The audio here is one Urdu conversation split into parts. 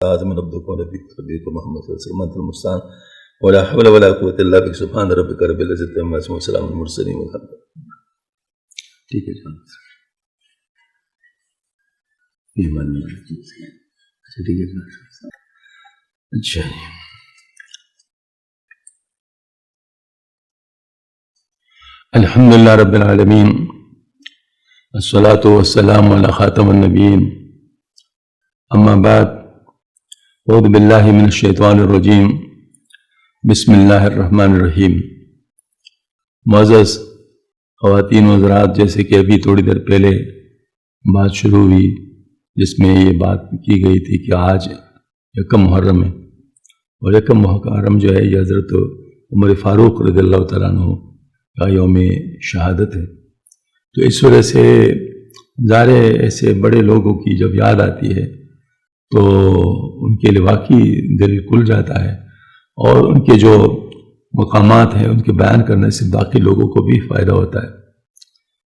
آدم عبدك ونبيك محمد صلى الله عليه وسلم أنت المستعان ولا حول ولا قوة إلا بك سبحان ربك رب العزة عما يصفون وسلام على المرسلين والحمد لله. ٹھیک ہے جان ٹھیک ہے اچھا الحمد للہ رب العالمین الصلاۃ والسلام علی خاتم النبیین اما بعد اعوذ باللہ من الشیطان الرجیم بسم اللہ الرحمن الرحیم. معزز خواتین و حضرات، جیسے کہ ابھی تھوڑی دیر پہلے بات شروع ہوئی جس میں یہ بات کی گئی تھی کہ آج یکم محرم ہے اور یکم محرم جو ہے یہ حضرت عمر فاروق رضی اللہ تعالیٰ عنہ کا یوم شہادت ہے. تو اس وجہ سے ظاہر ایسے بڑے لوگوں کی جب یاد آتی ہے تو ان کے لیے واقعی دل کھل جاتا ہے اور ان کے جو مقامات ہیں ان کے بیان کرنے سے باقی لوگوں کو بھی فائدہ ہوتا ہے.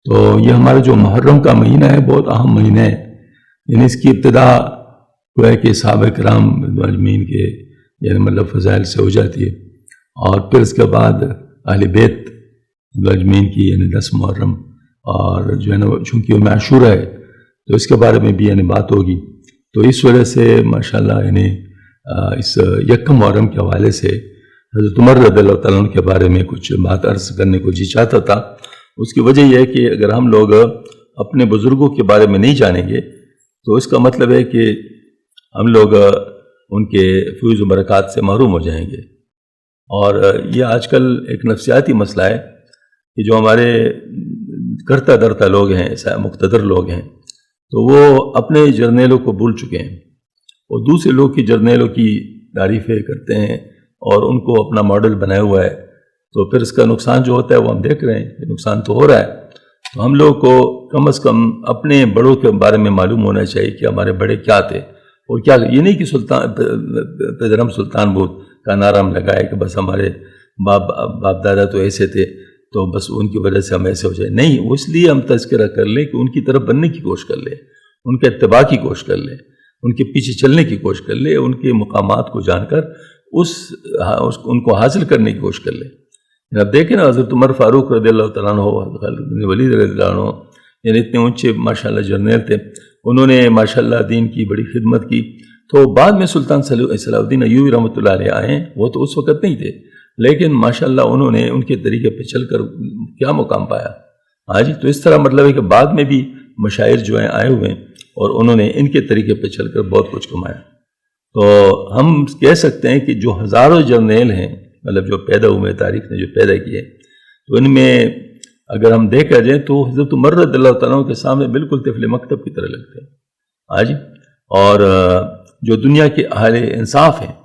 تو یہ ہمارا جو محرم کا مہینہ ہے بہت اہم مہینہ ہے، یعنی اس کی ابتدا وہ ہے کہ صحابہ کرام اجمعین کے یعنی مطلب فضائل سے ہو جاتی ہے اور پھر اس کے بعد اہل بیت اجمعین کی یعنی 10 محرم اور جو ہے نا چونکہ یوم عاشورہ ہے تو اس کے بارے میں بھی یعنی بات ہوگی. تو اس وجہ سے ماشاءاللہ یعنی اس یکم محرم کے حوالے سے حضرت عمر رضی اللہ تعالیٰ عنہ کے بارے میں کچھ بات عرض کرنے کو جی چاہتا تھا. اس کی وجہ یہ ہے کہ اگر ہم لوگ اپنے بزرگوں کے بارے میں نہیں جانیں گے تو اس کا مطلب ہے کہ ہم لوگ ان کے فیض و برکات سے محروم ہو جائیں گے. اور یہ آج کل ایک نفسیاتی مسئلہ ہے کہ جو ہمارے کرتا درتا لوگ ہیں، مقتدر لوگ ہیں، تو وہ اپنے جرنیلوں کو بھول چکے ہیں اور دوسرے لوگ کی جرنیلوں کی تعریفیں کرتے ہیں اور ان کو اپنا ماڈل بنایا ہوا ہے. تو پھر اس کا نقصان جو ہوتا ہے وہ ہم دیکھ رہے ہیں، نقصان تو ہو رہا ہے. تو ہم لوگ کو کم از کم اپنے بڑوں کے بارے میں معلوم ہونا چاہیے کہ ہمارے بڑے کیا تھے اور کیا. یہ نہیں کہ پیدرم سلطان بود کا نعرہ ہم لگائے کہ بس ہمارے باپ دادا تو ایسے تھے تو بس ان کی وجہ سے ہم ایسے ہو جائیں. نہیں، اس لیے ہم تذکرہ کر لیں کہ ان کی طرف بننے کی کوشش کر لیں، ان کے اتباع کی کوشش کر لیں، ان کے پیچھے چلنے کی کوشش کر لیں، ان کے مقامات کو جان کر ان کو حاصل کرنے کی کوشش کر لیں. اب دیکھیں نا حضرت عمر فاروق رضی اللہ تعالیٰ عنہ، خالد بن ولید رضی اللہ عنہ، یعنی اتنے اونچے ماشاءاللہ جرنیل تھے، انہوں نے ماشاءاللہ دین کی بڑی خدمت کی. تو بعد میں سلطان صلاح الدین ایوبی رحمۃ اللہ علیہ آئے ہیں، وہ تو اس وقت نہیں تھے لیکن ماشاءاللہ انہوں نے ان کے طریقے پہ چل کر کیا مقام پایا. ہاں جی، تو اس طرح مطلب ہے کہ بعد میں بھی مشاعر جو ہیں آئے ہوئے ہیں اور انہوں نے ان کے طریقے پہ چل کر بہت کچھ کمایا. تو ہم کہہ سکتے ہیں کہ جو ہزاروں جرنیل ہیں مطلب جو پیدا ہوئے تاریخ نے جو پیدا کیے تو ان میں اگر ہم دیکھا جائیں تو حضرت عمر رضی اللہ تعالیٰ عنہ کے سامنے بالکل طفل مکتب کی طرح لگتے ہیں. ہاں جی، اور جو دنیا کے اہل انصاف ہیں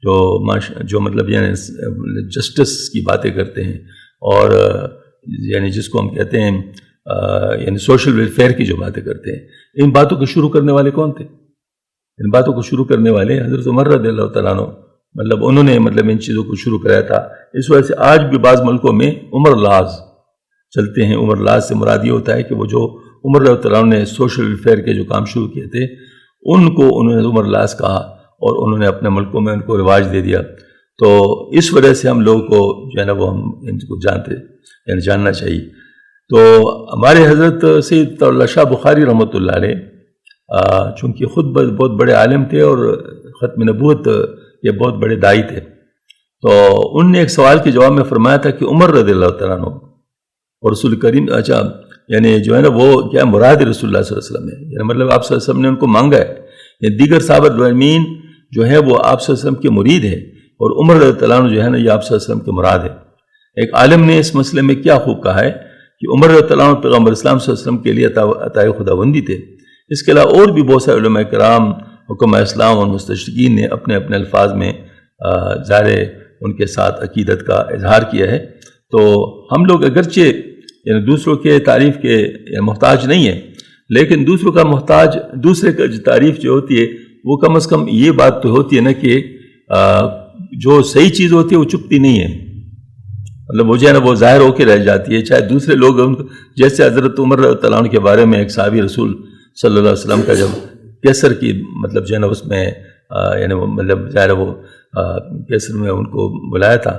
جو مطلب یعنی جسٹس کی باتیں کرتے ہیں اور یعنی جس کو ہم کہتے ہیں یعنی سوشل ویلفیئر کی جو باتیں کرتے ہیں، ان باتوں کو شروع کرنے والے کون تھے؟ ان باتوں کو شروع کرنے والے حضرت عمر رضی اللہ تعالیٰ عنہ، مطلب انہوں نے مطلب ان چیزوں کو شروع کرایا تھا. اس وجہ سے آج بھی بعض ملکوں میں عمر لاز چلتے ہیں. عمر لاز سے مراد یہ ہوتا ہے کہ وہ جو عمر رضی اللہ تعالیٰ عنہ نے سوشل ویلفیئر کے جو کام شروع کیے تھے ان کو انہوں نے عمر لاز کہا اور انہوں نے اپنے ملکوں میں ان کو رواج دے دیا. تو اس وجہ سے ہم لوگوں کو جو ہے نا وہ ہم ان کو یعنی جاننا چاہیے. تو ہمارے حضرت سید اللہ شاہ بخاری رحمۃ اللہ علیہ چونکہ خود بہت بڑے عالم تھے اور ختم نبوت یہ بہت بڑے داعی تھے، تو ان نے ایک سوال کے جواب میں فرمایا تھا کہ عمر رضی اللہ تعالیٰ عنہ اور رسول کریم یعنی جو ہے نا وہ کیا مراد رسول اللہ صلی اللہ علیہ وسلم ہے، یعنی مطلب آپ صلی اللہ علیہ وسلم نے ان کو مانگا ہے. یعنی دیگر صحابہ اجمعین جو ہے وہ آپ صلی اللہ علیہ وسلم کے مرید ہے اور عمر رضی اللہ عنہ جو ہے نا یہ آپ صلی اللہ علیہ وسلم کے مراد ہے. ایک عالم نے اس مسئلے میں کیا خوب کہا ہے کہ عمر رضی اللہ عنہ پیغمبر اسلام صلی اللہ علیہ وسلم کے لیے عطائے خداوندی تھے. اس کے علاوہ اور بھی بہت سارے علماء کرام، حکماء اسلام اور مستشرقین نے اپنے اپنے الفاظ میں ظاہر ان کے ساتھ عقیدت کا اظہار کیا ہے. تو ہم لوگ اگرچہ یعنی دوسروں کے تعریف کے محتاج نہیں ہیں لیکن دوسروں کا محتاج، دوسرے کا جو تعریف جو ہوتی ہے وہ کم از کم یہ بات تو ہوتی ہے نا کہ جو صحیح چیز ہوتی ہے وہ چپتی نہیں ہے، مطلب وہ جو ہے نا وہ ظاہر ہو کے رہ جاتی ہے. چاہے دوسرے لوگ جیسے حضرت عمر رضی اللہ عنہ کے بارے میں ایک صحابی رسول صلی اللہ علیہ وسلم کا جب کیسر کی مطلب جو ہے نا اس میں یعنی مطلب ظاہر وہ کیسر میں ان کو بلایا تھا،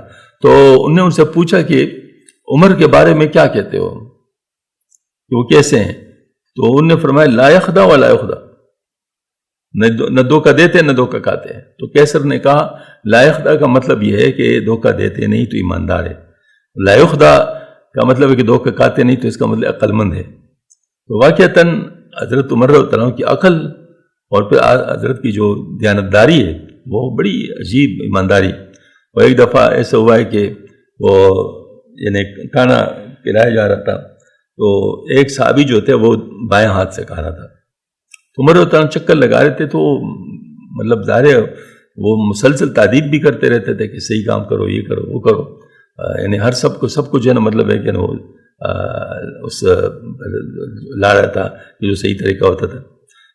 تو انہوں نے ان سے پوچھا کہ عمر کے بارے میں کیا کہتے ہو کہ وہ کیسے ہیں؟ تو انہوں نے فرمایا لا یخدع ولا یخدع، نہ دھوکہ دیتے نہ دھوکہ کھاتے ہیں۔ تو کیسر نے کہا لا یخدع کا مطلب یہ ہے کہ دھوکہ دیتے نہیں تو ایماندار ہے، لا یخدع کا مطلب ہے کہ دھوکہ کھاتے نہیں تو اس کا مطلب عقل مند ہے۔ تو واقعتاً حضرت عمر رضی اللہ عنہ کی عقل اور پھر حضرت کی جو دیانتداری ہے وہ بڑی عجیب ایمانداری۔ اور ایک دفعہ ایسا ہوا ہے کہ وہ یعنی کھانا کھلایا جا رہا تھا، تو ایک صحابی جو تھے وہ بائیں ہاتھ سے کھا رہا تھا، تو عمر رضی اللہ عنہ چکر لگا رہے تھے، تو مطلب ظاہر ہے وہ مسلسل تعدیب بھی کرتے رہتے تھے کہ صحیح کام کرو، یہ کرو، وہ کرو، یعنی ہر سب کو جو ہے نا مطلب ہے کہ وہ اس لا رہا تھا کہ جو صحیح طریقہ ہوتا تھا۔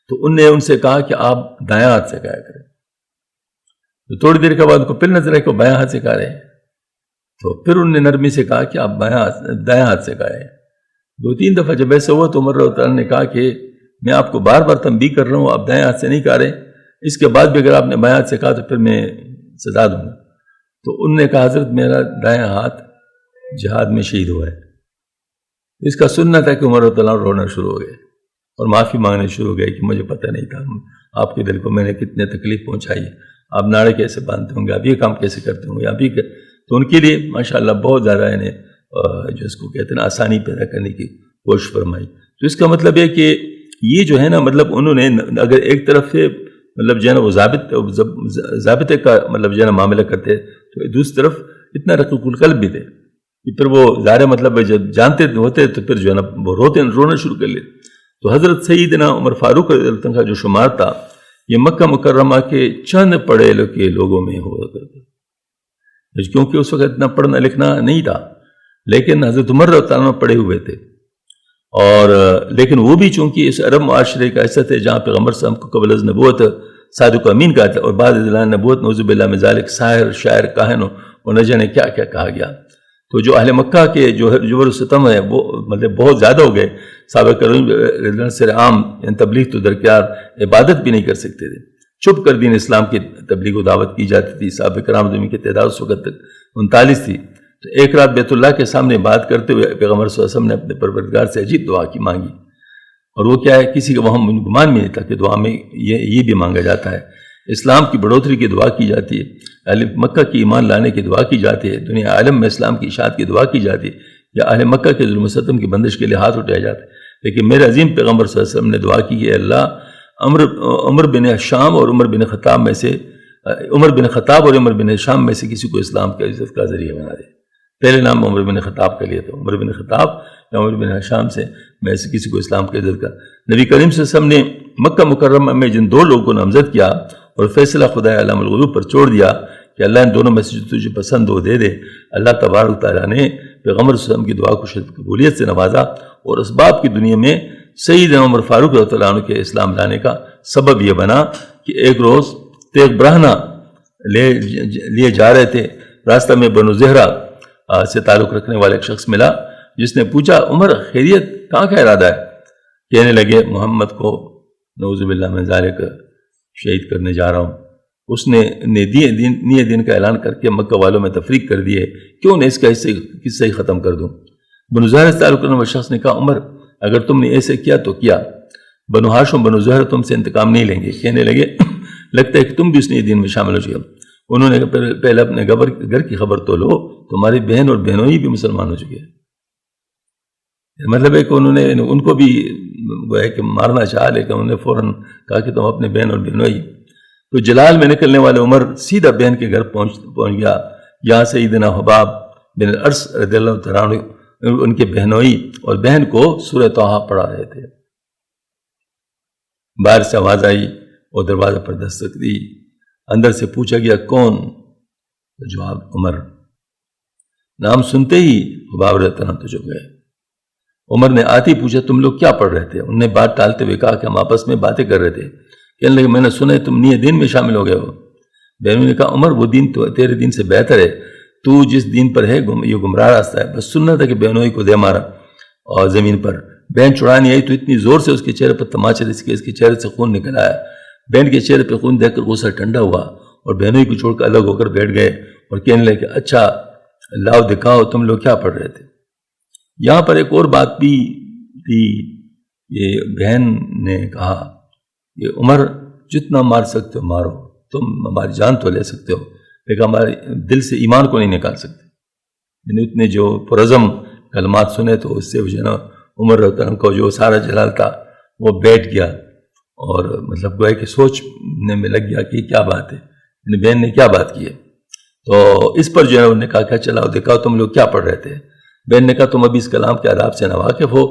تو ان نے ان سے کہا کہ آپ دائیں ہاتھ سے کھایا کریں، تو تھوڑی دیر کے بعد ان کو پھر نظر ہے کہ بائیں ہاتھ سے کھا رہے ہیں، تو پھر ان نے نرمی سے کہا کہ آپ دائیں ہاتھ سے کھائیں۔ 2-3 دفعہ جب ایسا ہوا تو عمر رضی اللہ عنہ نے کہا کہ میں آپ کو بار بار تنبیہ کر رہا ہوں، آپ دائیں ہاتھ سے نہیں کھا رہے، اس کے بعد بھی اگر آپ نے بائیں ہاتھ سے کہا تو پھر میں سزا دوں گا۔ تو ان نے کہا حضرت میرا دائیں ہاتھ جہاد میں شہید ہوا ہے۔ اس کا سننا تھا کہ عمر رضی اللہ عنہ رونا شروع ہو گئے اور معافی مانگنے شروع ہو گئے کہ مجھے پتہ نہیں تھا، آپ کے دل کو میں نے کتنے تکلیف پہنچائی ہے، آپ ناڑے کیسے باندھتے ہوں گے، آپ یہ کام کیسے کرتے ہوں گے، آپ یہ تو ان کے لیے ماشاءاللہ بہت زیادہ یعنی جو اس کو کہتے ہیں نا آسانی پیدا کرنے کی کوشش فرمائی۔ تو اس کا مطلب ہے کہ یہ جو ہے نا مطلب انہوں نے اگر ایک طرف سے مطلب جو ہے نا وہ ضابطے کا مطلب جو ہے نا معاملہ کرتے تو دوسری طرف اتنا رقیق القلب بھی تھے کہ پھر وہ ظاہر مطلب جب جانتے ہوتے تو پھر جو ہے نا وہ رونا شروع کر لیتے۔ تو حضرت سیدنا عمر فاروق رضی اللہ عنہ کا جو شمار تھا یہ مکہ مکرمہ کے چند پڑھے لکھے لوگوں میں ہوا کرتا، کیونکہ اس وقت اتنا پڑھنا لکھنا نہیں تھا، لیکن حضرت عمر رضی اللہ عنہ پڑھے ہوئے تھے، اور لیکن وہ بھی چونکہ اس عرب معاشرے کا ایسا تھے جہاں پیغمبر صلی اللہ علیہ وسلم کو قبل از نبوت صادق امین کہا تھا، اور بعد از نبوت نعوذ باللہ من ذالک ساحر، شاعر، کاہن اور نہ جانے کیا کیا کہا گیا۔ تو جو اہل مکہ کے جو جبر و ستم ہے وہ مطلب بہت زیادہ ہو گئے۔ صحابہ کرام سر عام تبلیغ تو درکار عبادت بھی نہیں کر سکتے تھے، چھپ کر دین اسلام کی تبلیغ و دعوت کی جاتی تھی۔ صحابہ کرام زمین کی تعداد اس وقت تک 39 تھی۔ تو ایک رات بیت اللہ کے سامنے بات کرتے ہوئے پیغمبر صلی اللہ علیہ وسلم نے اپنے پروردگار سے عجیب دعا کی مانگی، اور وہ کیا ہے کسی کا وہاں گمان بھی نہیں تھا کہ دعا میں یہ بھی مانگا جاتا ہے۔ اسلام کی بڑھوتری کی دعا کی جاتی ہے، اہل مکہ کی ایمان لانے کی دعا کی جاتی ہے، دنیا عالم میں اسلام کی اشاعت کی دعا کی جاتی ہے، یا اہل مکہ کے ظلم و ستم کی بندش کے لیے ہاتھ اٹھایا جاتا ہے۔ لیکن میرے عظیم پیغمبر صلی اللہ علیہ وسلم نے دعا کی کہ اللہ عمر بن ہشام اور عمر بن خطاب میں سے عمر بن ہشام میں سے کسی کو اسلام کی عزت کا ذریعہ بنا دے۔ پہلے نام عمر بن خطاب کا لیا تھا، عمر بن خطاب یا عمر بن ہشام سے میں سے کسی کو اسلام کی عزت کا۔ نبی کریم صلی اللہ علیہ وسلم نے مکہ مکرمہ میں جن 2 لوگوں کو نامزد کیا اور فیصلہ خدا علام الغیوب پر چھوڑ دیا کہ اللہ ان دونوں میں سے تجھے پسند ہو دے دے، اللہ تبارک تعالیٰ نے پیغمبر صلی اللہ علیہ وسلم کی دعا کو شدید قبولیت سے نوازا اور اسباب کی دنیا میں سیدنا عمر فاروق رضی اللہ عنہ کے اسلام لانے کا سبب یہ بنا کہ ایک روز تیغ برہنہ لیے جا رہے تھے، راستہ میں بنو زہرہ سے تعلق رکھنے والا ایک شخص ملا جس نے پوچھا عمر خیریت، کہاں کا ارادہ ہے؟ کہنے لگے محمد کو نعوذ باللہ من ذالک شہید کرنے جا رہا ہوں۔ اس نے نیے دین کا اعلان کر کے مکہ والوں میں تفریق کر دیے، کیوں نہ اس کا قصہ ہی ختم کر دوں۔ بنو زہرہ سے تعلق رکھنے والے شخص نے کہا عمر اگر تم نے ایسے کیا تو کیا، بنو ہاشم بنو زہرہ تم سے انتقام نہیں لیں گے۔ کہنے لگے لگتا ہے کہ تم بھی اس نیے دین میں شامل ہو چکے۔ انہوں نے پہلے اپنے گھر کی خبر تو لو، تمہاری بہن اور بہنوئی بھی مسلمان ہو چکے ہیں۔ مطلب ہے کہ انہوں نے ان کو بھی ہے کہ مارنا چاہا، لیکن انہوں نے فوراً کہا کہ تم اپنے بہن اور بہنوئی۔ تو جلال میں نکلنے والے عمر سیدھا بہن کے گھر پہنچ گیا، یہاں سیدنا حباب بن الارث رضی اللہ تعالیٰ عنہ ان کے بہنوئی اور بہن کو سورہ طٰہٰ پڑھا رہے تھے۔ باہر سے آواز آئی اور دروازے پر دستک دی، اندر سے پوچھا گیا کون؟ جواب عمر۔ نام سنتے ہی حباب رضی اللہ عنہ تو چپ گئے۔ عمر نے آتے ہی پوچھا تم لوگ کیا پڑھ رہے تھے؟ انہوں نے بات ٹالتے ہوئے کہا کہ ہم آپس میں باتیں کر رہے تھے۔ کہنے لگے میں نے سنا ہے تم نیے دین میں شامل ہو گئے ہو۔ بہنوں نے کہا عمر وہ دین تو تیرے دین سے بہتر ہے، تو جس دین پر ہے یہ گمراہ راستہ ہے، بس سننا تھا کہ بہنوئی کو دے مارا اور زمین پر بہن چڑھانی آئی تو اتنی زور سے اس کے چہرے پر تماچا جس کے اس کے چہرے سے خون نکل آیا. بہن کے چہرے پہ خون دیکھ کر غصہ ٹھنڈا ہوا اور بہنوں کو چھوڑ کر الگ ہو کر بیٹھ گئے اور کہنے لگے کہ اچھا لاؤ دکھاؤ تم لوگ کیا پڑھ رہے تھے. یہاں پر ایک اور بات بھی تھی. یہ بہن نے کہا کہ عمر جتنا مار سکتے ہو مارو، تم ہماری جان تو لے سکتے ہو لیکن ہمارے دل سے ایمان کو نہیں نکال سکتے. یعنی اتنے جو پرعزم کلمات سنے تو اس سے جو نا عمر رضی اللہ عنہ کو جو سارا جلال تھا وہ بیٹھ گیا اور مطلب گویا کہ سوچنے میں لگ گیا کہ کیا بات ہے، یعنی بہن نے کیا بات کی ہے. تو اس پر جو ہے انہوں نے کہا کہ چلاؤ دکھاؤ تم لوگ کیا پڑھ رہے تھے. بہن نے کہا تم ابھی اس کلام کے آداب سے ناواقف ہو،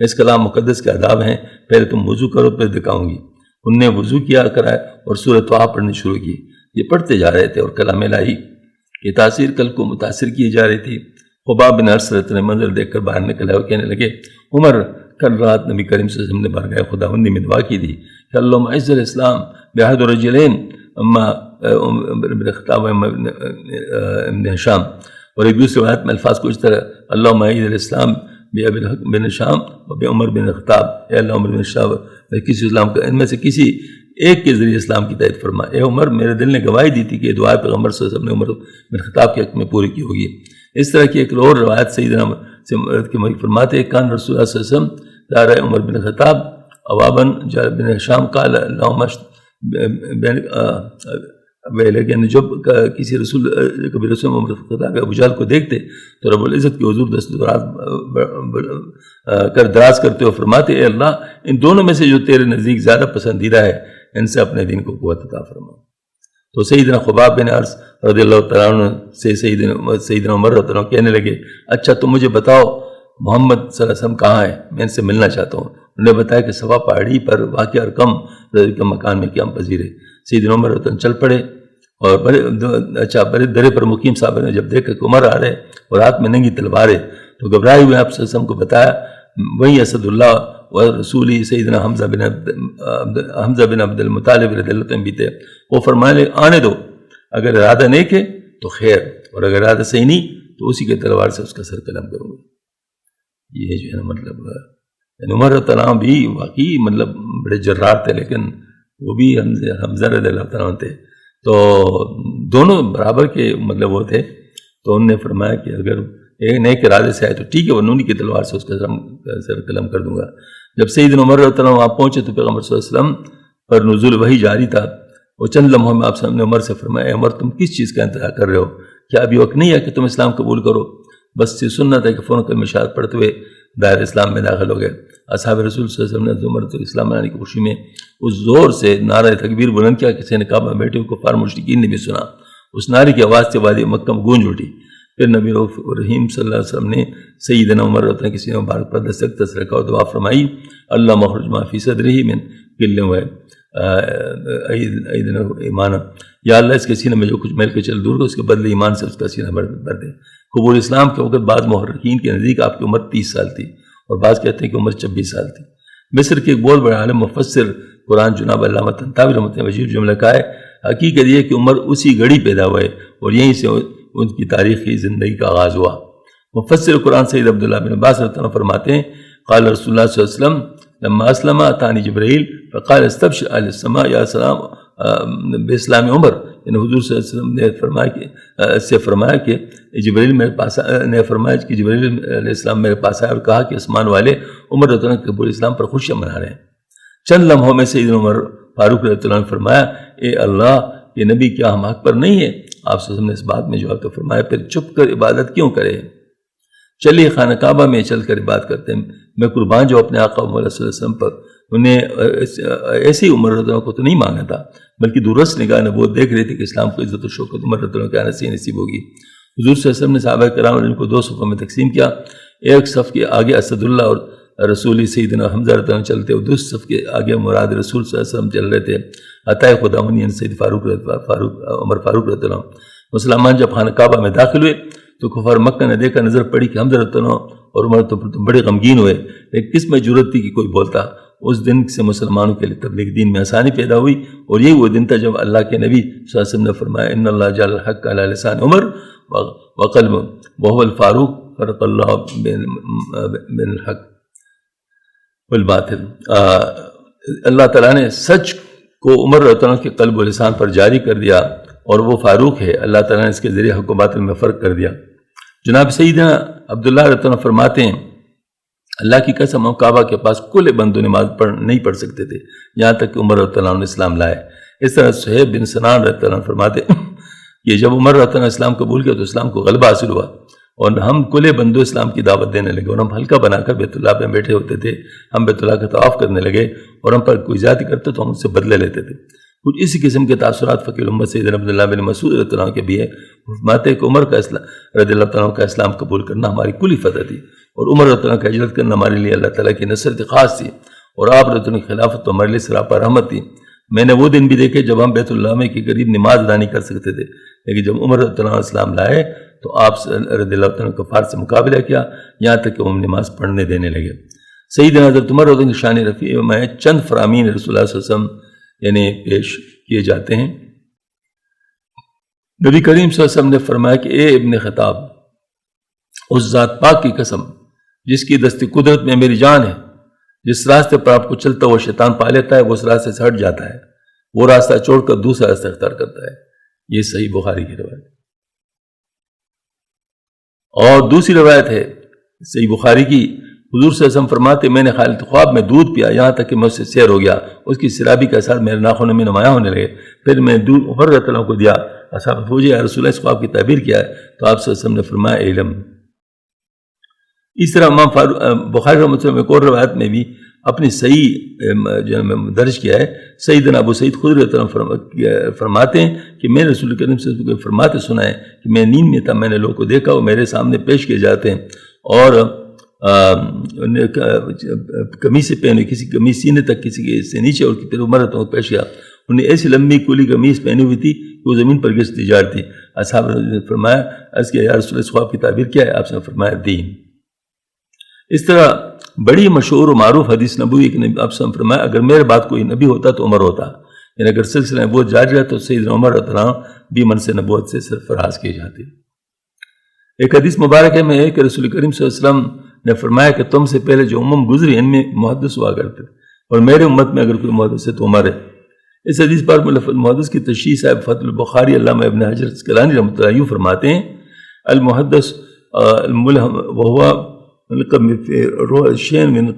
اس کلام مقدس کے آداب ہیں، پہلے تم وضو کرو پھر دکھاؤں گی. انہوں نے وضو کیا کرائے اور سورۃ طٰہٰ پڑھنی شروع کی. یہ پڑھتے جا رہے تھے اور کلام الہی کی تاثیر کل کو متاثر کی جا رہی تھی. خباب بن ارسلۃ نے منظر دیکھ کر باہر نکل آئے اور کہنے لگے عمر کل رات نبی کریم صلی اللہ علیہ وسلم نے بارگاہ خداوندی میں دعا کی تھی کہ اللہم اعز الاسلام بأحد الرجلین اما ابن خطاب ابن ہشام، اور ایک دوسری روایت میں الفاظ کو اس طرح اللہم اعز الاسلام بأبی بن ہشام و بعمر بن خطاب، اے اللہ عمر بن خطاب کسی اسلام کا ان میں سے کسی ایک کے ذریعے اسلام کی تائید فرما. اے عمر میرے دل نے گواہی دی تھی کہ دعا پیغمبر صلی اللہ علیہ وسلم نے عمر بن خطاب کے حق میں پوری کی ہوگی. اس طرح کی ایک اور روایت سیدنا کے ملک فرماتے کان رسول اللہ صلی اللہ علیہ وسلم دار عمر بن خطاب اوابن جار بن ہشام قال اللہم لیکن جب کسی رسول کبھی رسول عمر بن خطاب ابو جہل کو دیکھتے تو رب العزت کی حضور دستورات کر دراز کرتے ہو فرماتے اے اللہ ان دونوں میں سے جو تیرے نزدیک زیادہ پسندیدہ ہے ان سے اپنے دین کو قوت عطا فرما. تو سیدنا خباب بن ارس رضی اللہ تعالیٰ عنہ سے سیدنا عمر رضی اللہ عنہ کہنے لگے اچھا تم مجھے بتاؤ محمد صلی اللہ علیہ وسلم کہاں ہے، میں ان سے ملنا چاہتا ہوں. انہوں نے بتایا کہ صفا پہاڑی پر واقع ارقم رضی کے مکان میں قیام پذیر ہے. سیدنا عمر رضی اللہ عنہ چل پڑے اور بڑے درے پر مقیم صاحب نے جب دیکھا کہ عمر آ رہے اور ہاتھ میں ننگی تلواریں تو گھبرائے ہوئے آپ صلی اللہ علیہ وسلم کو بتایا وہی اسد اللہ و رسولی سیدنا حمزہ بن عبد المطالب رضی اللہ عنہ بھی تھے. وہ فرمانے آنے دو، اگر ارادہ نیک ہے تو خیر اور اگر ارادہ صحیح نہیں تو اسی کے تلوار سے اس کا سر قلم کروں گا. یہ جو ہے نا مطلب عمر رضی اللہ عنہ بھی واقعی مطلب بڑے جرار تھے لیکن وہ بھی حمزہ رضی اللہ عنہ تھے تو دونوں برابر کے مطلب وہ تھے. تو انہوں نے فرمایا کہ اگر ایک نیک ارادے سے آئے تو ٹھیک ہے وہ نونی کی تلوار سے اس کا سر قلم کر دوں گا. جب سیدنا عمر رضی اللہ عنہ وہاں پہنچے تو پیغمبر صلی اللہ علیہ وسلم پر نزول وحی جاری تھا. وہ چند لمحوں میں آپ نے عمر سے فرمایا عمر تم کس چیز کا انتظار کر رہے ہو، کیا ابھی وقت نہیں ہے کہ تم اسلام قبول کرو؟ بس یہ سنت ہے کہ فوراً کلمہ شہادت پڑھتے ہوئے دائر اسلام میں داخل ہو گئے. اصحاب رسول صلی اللہ علیہ وسلم نے عمر تو اسلام لانے کی خوشی میں اس زور سے نعرہ تکبیر بلند کیا کہ کسی نے کعبہ میں بیٹھے ہوئے کفار مشرکین نے بھی سنا. اس نعرے کی آواز سے وادی مکہ میں گونج اٹھی. پھر نبی رحیم صلی اللہ علیہ وسلم نے سیدنا عمر رضی اللہ عنہ کسی مبارک پر دستک رکھا اور دعا فرمائی اللہ مخرج ما فی صدرہ من غل و عید ایمان، یا اللہ اس کے سینہ میں جو کچھ میل کے چل دور کر اس کے بدلے ایمان سے اس کا سینہ بھر دے. قبول اسلام کے وقت بعض محرکین کے نزدیک آپ کی عمر 30 سال تھی اور بعض کہتے ہیں کہ عمر 26 سال تھی. مصر کے ایک بہت بڑے عالم مفسر قرآن جناب علامہ طنطاوی رحمۃ اللہ علیہ جملہ کا ہے حقیقت یہ کہ عمر اسی گھڑی پیدا ہوئے اور یہیں سے ان کی تاریخی زندگی کا آغاز ہوا. مفسر قرآن سید عبداللہ بن عباس رضی اللہ عنہ فرماتے ہیں قال رسول اللہ صلی اللہ علیہ وسلم لما اسلم اتانی جبرائیل فقال استبشر اہل السماء یا سلام باسلام عمر. یعنی حضور صلی اللہ علیہ وسلم نے فرمایا کہ جبرائیل میرے پاس نے فرمایا کہ جبرائیل علیہ السلام میرے پاس آئے اور کہا کہ آسمان والے عمر رضی اللہ عنہ قبول اسلام پر خوشیاں منا رہے ہیں. چند لمحوں میں سیدنا عمر فاروق رضی اللہ عنہ نے فرمایا اے اللہ یہ نبی کیا ہم حق پر نہیں ہے؟ آپ صلی اللہ علیہ وسلم نے اس بات میں جواب تو فرمایا پھر چپ کر عبادت کیوں کرے، چلیے خانہ کعبہ میں چل کر عبادت کرتے ہیں. میں قربان جو اپنے آقا محمد صلی اللہ علیہ وسلم پر انہیں ایسے ہی عمر رضی اللہ عنہ کو تو نہیں مانگا تھا بلکہ درست نگاہ نبوت دیکھ رہے تھے کہ اسلام کو عزت و شوکت عمر رضی اللہ عنہ کے نصیب ہوگی. حضور صلی اللہ علیہ وسلم نے صحابہ کرام کو 2 صفوں میں تقسیم کیا. ایک صف کے آگے اسد اللہ اور رسول سیدنا حمزہ رضی اللہ عنہ چلتے اور دوسرے صف کے آگے مراد رسول صلی اللہ علیہ وسلم چل رہے تھے. عطائے خداوندی سید عمر فاروق رضی اللہ عنہ. مسلمان جب خانہ کعبہ میں داخل ہوئے تو کفار مکہ نے دیکھا نظر پڑی کہ حمزہ رضی اللہ عنہ اور عمر تو بڑے غمگین ہوئے لیکن کس میں جرت تھی کہ کوئی بولتا. اس دن سے مسلمانوں کے لیے تبلیغ دین میں آسانی پیدا ہوئی اور یہی وہ دن تھا جب اللہ کے نبی صلی اللہ علیہ وسلم نے فرمایا ان اللہ جعل الحق علی لسان عمر وقلب وهو الفاروق فرق اللہ بین الحق. والباطل۔ اللہ تعالیٰ نے سچ کو عمر رضی اللہ عنہ کے قلب و لسان پر جاری کر دیا، اور وہ فاروق ہے، اللہ تعالیٰ نے اس کے ذریعے حق و باطل میں فرق کر دیا۔ جناب سیدنا عبداللہ رضی اللہ عنہ فرماتے ہیں اللہ کی قسم ہم کعبہ کے پاس کل بندو نماز نہیں پڑھ سکتے تھے یہاں تک کہ عمر رضی اللہ عنہ نے اسلام لائے۔ اس طرح صہیب بن سنان رضی اللہ عنہ فرماتے کہ جب عمر رضی اللہ عنہ اسلام قبول کیا تو اسلام کو غلبہ حاصل ہوا، اور ہم کل بندو اسلام کی دعوت دینے لگے، اور ہم حلقہ بنا کر بیت اللہ میں بیٹھے ہوتے تھے، ہم بیت اللہ کا طواف کرنے لگے، اور ہم پر کوئی زیادتی کرتے تو ہم ان سے بدلے لیتے تھے۔ کچھ اسی قسم کے تاثرات فقیہ الامت سیدنا عبداللہ بن مسعود رضی اللہ عنہ کے بھی ہے۔ فرماتے کہ عمر کا رضی اللہ عنہ کا اسلام قبول کرنا ہماری کلی فتح تھی، اور عمر رضی اللہ عنہ کا ہجرت کرنا ہمارے لیے اللہ تعالیٰ کی نصرت خاص تھی، اور آپ رضی اللہ عنہ کی خلافت تو ہمارے لیے سراپا رحمت تھی۔ میں نے وہ دن بھی دیکھے جب ہم بیت اللہ میں کے قریب نماز ادا نہیں کر سکتے تھے، لیکن جب عمر رضی اللہ عنہ اسلام لائے تو آپ رضی اللہ عنہ کفار سے مقابلہ کیا، یہاں تک کہ وہ نماز پڑھنے دینے لگے۔ سیدنا حضرت عمر رضی اللہ عنہ کی شان رفیع میں چند فرامین رسول اللہ صلی اللہ علیہ وسلم یعنی پیش کیے جاتے ہیں۔ نبی کریم صلی اللہ علیہ وسلم نے فرمایا کہ اے ابن خطاب، اس ذات پاک کی قسم جس کی دست قدرت میں میری جان ہے، جس راستے پر آپ کو چلتا وہ شیطان پا لیتا ہے، وہ اس راستے سے ہٹ جاتا ہے، وہ راستہ چھوڑ کر دوسرا راستہ اختیار کرتا ہے۔ یہ صحیح بخاری کی روایت ہے۔ اور دوسری روایت ہے صحیح بخاری کی، حضور صلی اللہ علیہ وسلم فرماتے میں نے خالد خواب میں دودھ پیا یہاں تک کہ میں اس سے سیر ہو گیا، اس کی سرابی کا اثر میرے ناخنوں میں نمایاں ہونے لگے، پھر میں دودھ عمر رضی اللہ عنہ کو دیا، اصحاب پوچھے یا رسول اللہ اس خواب کی تعبیر کیا ہے؟ تو آپ صلی اللہ علیہ وسلم نے فرمایا علم۔ اس طرح امام بخاری رحمۃ اللہ ایک اور روایت میں بھی اپنی صحیح درج کیا ہے، سیدنا ابو سعید خدری رضی اللہ عنہ فرماتے ہیں کہ میں رسول کریم صلی اللہ علیہ وسلم کو فرماتے سنا ہے کہ میں نیند میں تھا، میں نے لوگوں کو دیکھا وہ میرے سامنے پیش کیے جاتے ہیں، اور قمیص سے پہنے، کسی قمیص سینے تک، کسی کے سے نیچے، اور پھر عمر رضی اللہ عنہ پیش کیا، انہیں ایسی لمبی کلی قمیص پہنی ہوئی تھی کہ وہ زمین پر گرتی جا رہی تھی۔ اصحاب نے فرمایا عرض کیا یا رسول اللہ اس خواب کی تعبیر کیا ہے؟ آپ نے فرمایا دین۔ اس طرح بڑی مشہور و معروف حدیث نبوی کہ آپ سے فرمایا اگر میرے بعد کوئی نبی ہوتا تو عمر ہوتا، یعنی اگر سلسلہ نبوت جاری رہا تو سیدنا عمر رضی اللہ عنہ بھی منصب نبوت سے سرفراز کیے جاتے۔ ایک حدیث مبارکہ میں ہے کہ رسول کریم صلی اللہ علیہ وسلم نے فرمایا کہ تم سے پہلے جو امم گزری ان میں محدث ہوا کرتے، اور میرے امت میں اگر کوئی محدث ہے تو عمر ہے۔ اس حدیث پر محدث کی تشریح صاحب فتح البخاری علامہ ابن حجر اسقلانی رحمۃ اللہ علیہ فرماتے ہیں المحدث الملہم وہو شین من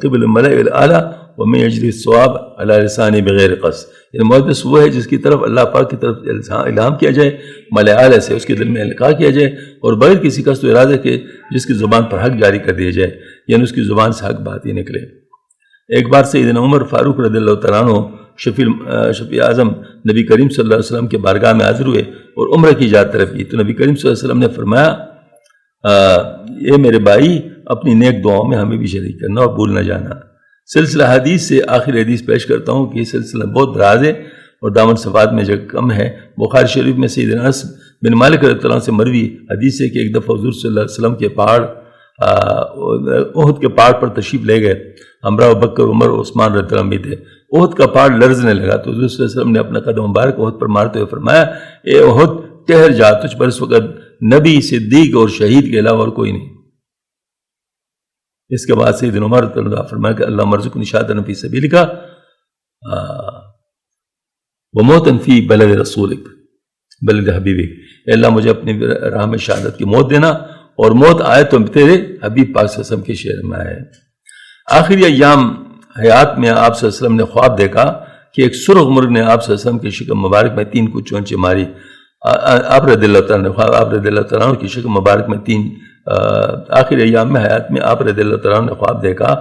قبل الملائ الاعلیٰ ومن یجری الصواب علی لسانی بغیر قصد، یعنی محدث وہ ہے جس کی طرف اللہ پاک کی طرف الہام کیا جائے ملائ اعلیٰ سے، اس کے دل میں القاء کیا جائے، اور بغیر کسی قصد و ارادے کے جس کی زبان پر حق جاری کر دیا جائے، یعنی اس کی زبان سے حق بات ہی نکلے۔ ایک بار سیدنا عمر فاروق رضی اللہ تعالیٰ عنہ شفیع اعظم نبی کریم صلی اللہ علیہ وسلم کے بارگاہ میں حاضر ہوئے اور عمرہ کی اجازت طلب کی، تو نبی کریم صلی اللہ علیہ وسلم نے فرمایا اے میرے بھائی اپنی نیک دعاؤں میں ہمیں بھی شریک کرنا اور بھول نہ جانا۔ سلسلہ حدیث سے آخر حدیث پیش کرتا ہوں کہ یہ سلسلہ بہت دراز ہے اور دامن صفات میں جگہ کم ہے۔ بخاری شریف میں سیدنا انس بن مالک رضی اللہ عنہ سے مروی حدیث ہے کہ ایک دفعہ حضور صلی اللہ علیہ وسلم کے پہاڑ احد کے پہاڑ پر تشریف لے گئے، ہمراہ بکر عمر عثمان رضی اللہ عنہ بھی تھے۔ احد کا پہاڑ لرزنے لگا تو حضور صلی اللہ علیہ وسلم نے اپنا قدم مبارک احد پر مارتے ہوئے فرمایا اے احد ٹھہر جا، تجھ پر اس وقت نبی صدیق اور شہید کے علاوہ اور کوئی نہیں۔ اس کے بعد سیدنا عمر رضی اللہ عنہ فرمایا کہ اللہ مرزقنی شہادۃ فی سبیلک وموتا فی بلد رسولک بلد حبیبک، اے اللہ مجھے اپنی راہ میں شہادت کی موت دینا اور موت آئے تو تیرے حبیب پاک صلی اللہ علیہ وسلم کے شہر میں آئے۔ آخری ایام حیات میں آپ صلی اللہ علیہ وسلم نے خواب دیکھا کہ ایک سرخ مرغ نے آپ صلی اللہ علیہ وسلم کی شکم مبارک میں 3 کو چونچے ماری۔ آپ رضی اللہ تعالیٰ عنہ کی شکم مبارک میں 3 آخری ایام میں حیات میں آپ رضی اللہ تعالیٰ عنہ نے خواب دیکھا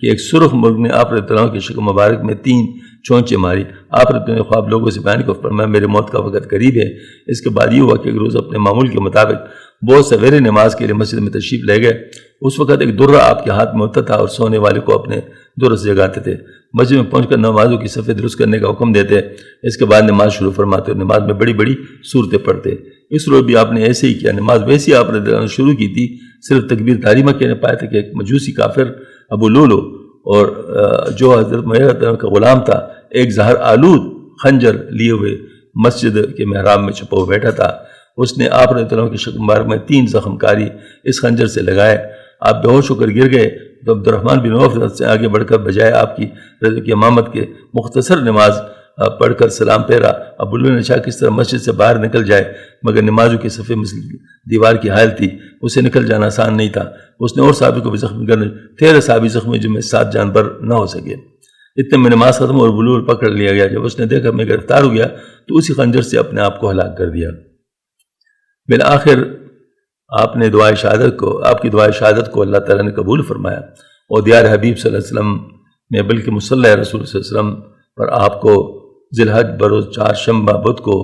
کہ ایک سرخ مرغ نے آپ رضی اللہ عنہ کی شکم مبارک میں 3 چونچے ماری۔ آپ رضی اللہ عنہ نے خواب لوگوں سے بیان کو فرمایا میرے موت کا وقت قریب ہے۔ اس کے بعد یہ ہوا کہ ایک روز اپنے معمول کے مطابق بہت سویرے نماز کے لیے مسجد میں تشریف لے گئے۔ اس وقت ایک درہ آپ کے ہاتھ میں ہوتا تھا اور سونے والے کو اپنے درہ سے جگاتے تھے۔ مسجد میں پہنچ کر نمازوں کی صفیں درست کرنے کا حکم دیتے، اس کے بعد نماز شروع فرماتے اور نماز میں بڑی بڑی صورتیں پڑھتے۔ اس روز بھی آپ نے ایسے ہی کیا، نماز ویسی آپ نے شروع کی تھی، صرف تکبیر تحریمہ کہنے پایا تھا کہ ایک مجوسی کافر ابو لولو اور جو حضرت معاویہ کا غلام تھا ایک زہر آلود خنجر لیے ہوئے مسجد کے محراب میں چھپا ہوا بیٹھا تھا۔ اس نے آپ رضی اللہ عنہ کی شکم مبارک میں 3 زخم کاری اس خنجر سے لگائے۔ آپ بے ہوش ہو کر گر گئے تو عبد الرحمن بن عوف سے آگے بڑھ کر بجائے آپ کی رضی کی امامت کے مختصر نماز پڑھ کر سلام پھیرا. اب بلبل نے کس طرح مسجد سے باہر نکل جائے، مگر نمازوں کے صفے دیوار کی حائل تھی، اسے نکل جانا آسان نہیں تھا. اس نے اور صحابی کو بھی زخمی کرنے 13 صحابی زخمی جن میں 7 جانبر نہ ہو سکے. اتنے میں نماز ختم اور بلبل پکڑ لیا گیا. جب اس نے دیکھا میں گرفتار ہو گیا تو اسی خنجر سے اپنے آپ کو ہلاک کر دیا. بالآخر آپ کی دعائے شہادت کو اللہ تعالیٰ نے قبول فرمایا اور دیار حبیب صلی اللہ علیہ وسلم میں بلکہ مصلی رسول صلی اللہ علیہ وسلم پر آپ کو ذی الحج بروز 4 شنبہ بدھ کو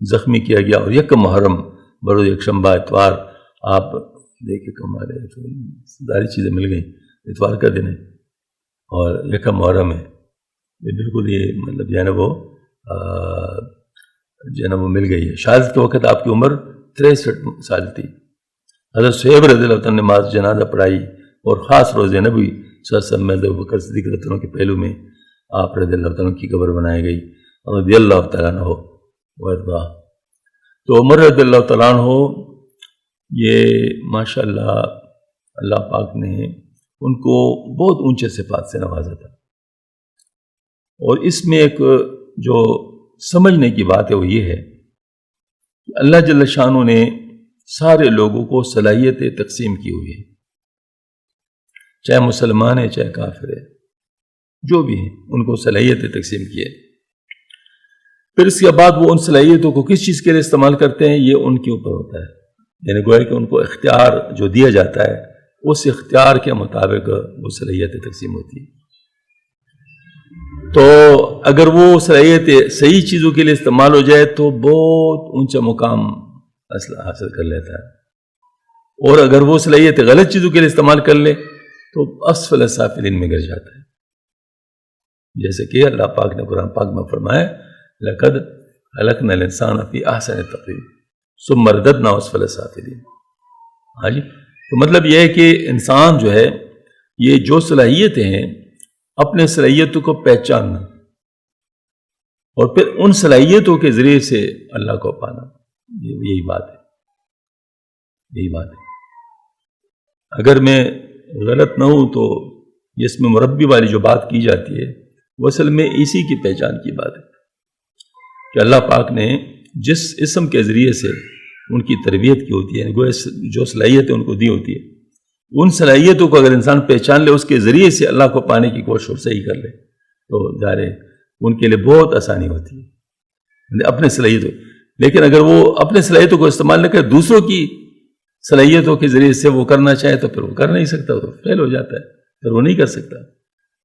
زخمی کیا گیا اور 1 محرم بروز 1 شنبہ اتوار آپ دیکھے کمالے ساری چیزیں مل گئیں. اتوار کا دن ہے اور 1 محرم ہے. یہ بالکل یہ مطلب جو ہے نا وہ مل گئی ہے. شہادت کے وقت آپ کی عمر 63 سال تھی. حضرت صہیب رضی اللہ عنہ نے نماز جنازہ پڑھائی اور خاص روز نبوی صلی اللہ علیہ وسلم میں ابوبکر صدیق رضی اللہ عنہ کے پہلو میں آپ رضی اللہ عنہ کی قبر بنائی گئی رضی اللہ تعالیٰ عنہ وارضاہ. تو عمر رضی اللہ تعالیٰ عنہ یہ ماشاءاللہ اللہ پاک نے ان کو بہت اونچے صفات سے نوازا تھا. اور اس میں ایک جو سمجھنے کی بات ہے وہ یہ ہے کہ اللہ جل شانہ نے سارے لوگوں کو صلاحیتیں تقسیم کی ہوئی ہیں، چاہے مسلمان ہے چاہے کافر ہے، جو بھی ہیں ان کو صلاحیتیں تقسیم کی ہے. پھر اس کے بعد وہ ان صلاحیتوں کو کس چیز کے لیے استعمال کرتے ہیں یہ ان کے اوپر ہوتا ہے. یعنی گویا کہ ان کو اختیار جو دیا جاتا ہے اس اختیار کے مطابق وہ صلاحیتیں تقسیم ہوتی ہیں. تو اگر وہ صلاحیتیں صحیح چیزوں کے لیے استعمال ہو جائے تو بہت اونچا مقام حاصل کر لیتا ہے، اور اگر وہ صلاحیتیں غلط چیزوں کے لیے استعمال کر لے تو اسفل السافلین میں گر جاتا ہے. جیسے کہ اللہ پاک نے قرآن پاک میں فرمایا لَقَدْ خَلَقْنَا الْإِنسَانَ فِي أَحْسَنِ تَقْوِيمٍ ثُمَّ رَدَدْنَاهُ أَسْفَلَ سَافِلِينَ. ہاں جی، تو مطلب یہ ہے کہ انسان جو ہے یہ جو صلاحیتیں ہیں اپنے صلاحیتوں کو پہچاننا اور پھر ان صلاحیتوں کے ذریعے سے اللہ کو پانا، یہی بات ہے. یہی بات ہے. اگر میں غلط نہ ہوں تو جس میں مربی والی جو بات کی جاتی ہے وہ اصل میں اسی کی پہچان کی بات ہے کہ اللہ پاک نے جس اسم کے ذریعے سے ان کی تربیت کی ہوتی ہے، جو صلاحیتیں ان کو دی ہوتی ہے، ان صلاحیتوں کو اگر انسان پہچان لے اس کے ذریعے سے اللہ کو پانے کی کوشش اور صحیح کر لے تو ظاہر ہے ان کے لیے بہت آسانی ہوتی ہے اپنے صلاحیتوں. لیکن اگر وہ اپنے صلاحیتوں کو استعمال نہ کرے دوسروں کی صلاحیتوں کے ذریعے سے وہ کرنا چاہے تو پھر وہ کر نہیں سکتا، تو فیل ہو جاتا ہے، پھر وہ نہیں کر سکتا.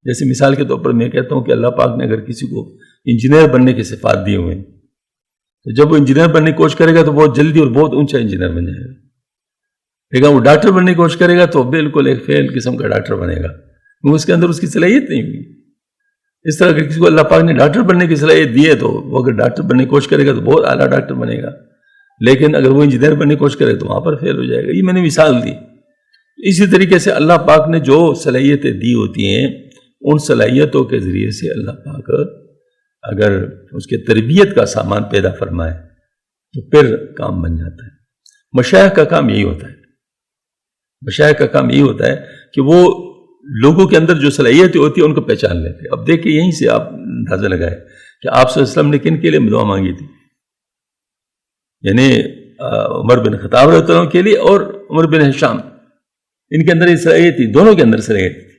جیسے مثال کے طور پر میں کہتا ہوں کہ اللہ پاک نے اگر کسی کو انجینئر بننے کے صفات دیے ہوئے ہیں تو جب وہ انجینئر بننے کی کوشش کرے گا تو بہت جلدی اور بہت اونچا انجینئر بن جائے گا. لیکن وہ ڈاکٹر بننے کی کوشش کرے گا تو بالکل ایک فیل قسم کا ڈاکٹر بنے گا کیونکہ اس کے اندر اس کی صلاحیت نہیں ہوئی. اس طرح اگر کسی کو اللہ پاک نے ڈاکٹر بننے کی صلاحیت دی ہے تو وہ اگر ڈاکٹر بننے کی کوشش کرے گا تو بہت اعلیٰ ڈاکٹر بنے گا. لیکن اگر وہ انجینئر بننے کی کوشش کرے تو وہاں پر فیل ہو جائے گا. یہ میں نے مثال دی. اسی طریقے سے اللہ پاک نے جو صلاحیتیں دی ہوتی ہیں ان صلاحیتوں کے ذریعے سے اللہ پاک اگر اس کے تربیت کا سامان پیدا فرمائے تو پھر کام بن جاتا ہے. مشائخ کا کام یہی ہوتا ہے. مشائخ کا کام یہی ہوتا ہے کہ وہ لوگوں کے اندر جو صلاحیتیں ہوتی ہیں ان کو پہچان لیتے ہیں. اب دیکھیں یہیں سے آپ اندازہ لگائے کہ آپ صلی اللہ علیہ وسلم نے کن کے لیے دعا مانگی تھی، یعنی عمر بن خطاب رضی اللہ عنہ کے لیے اور عمر بن ہشام، ان کے اندر یہ صلاحیت تھی، دونوں کے اندر صلاحیت تھی.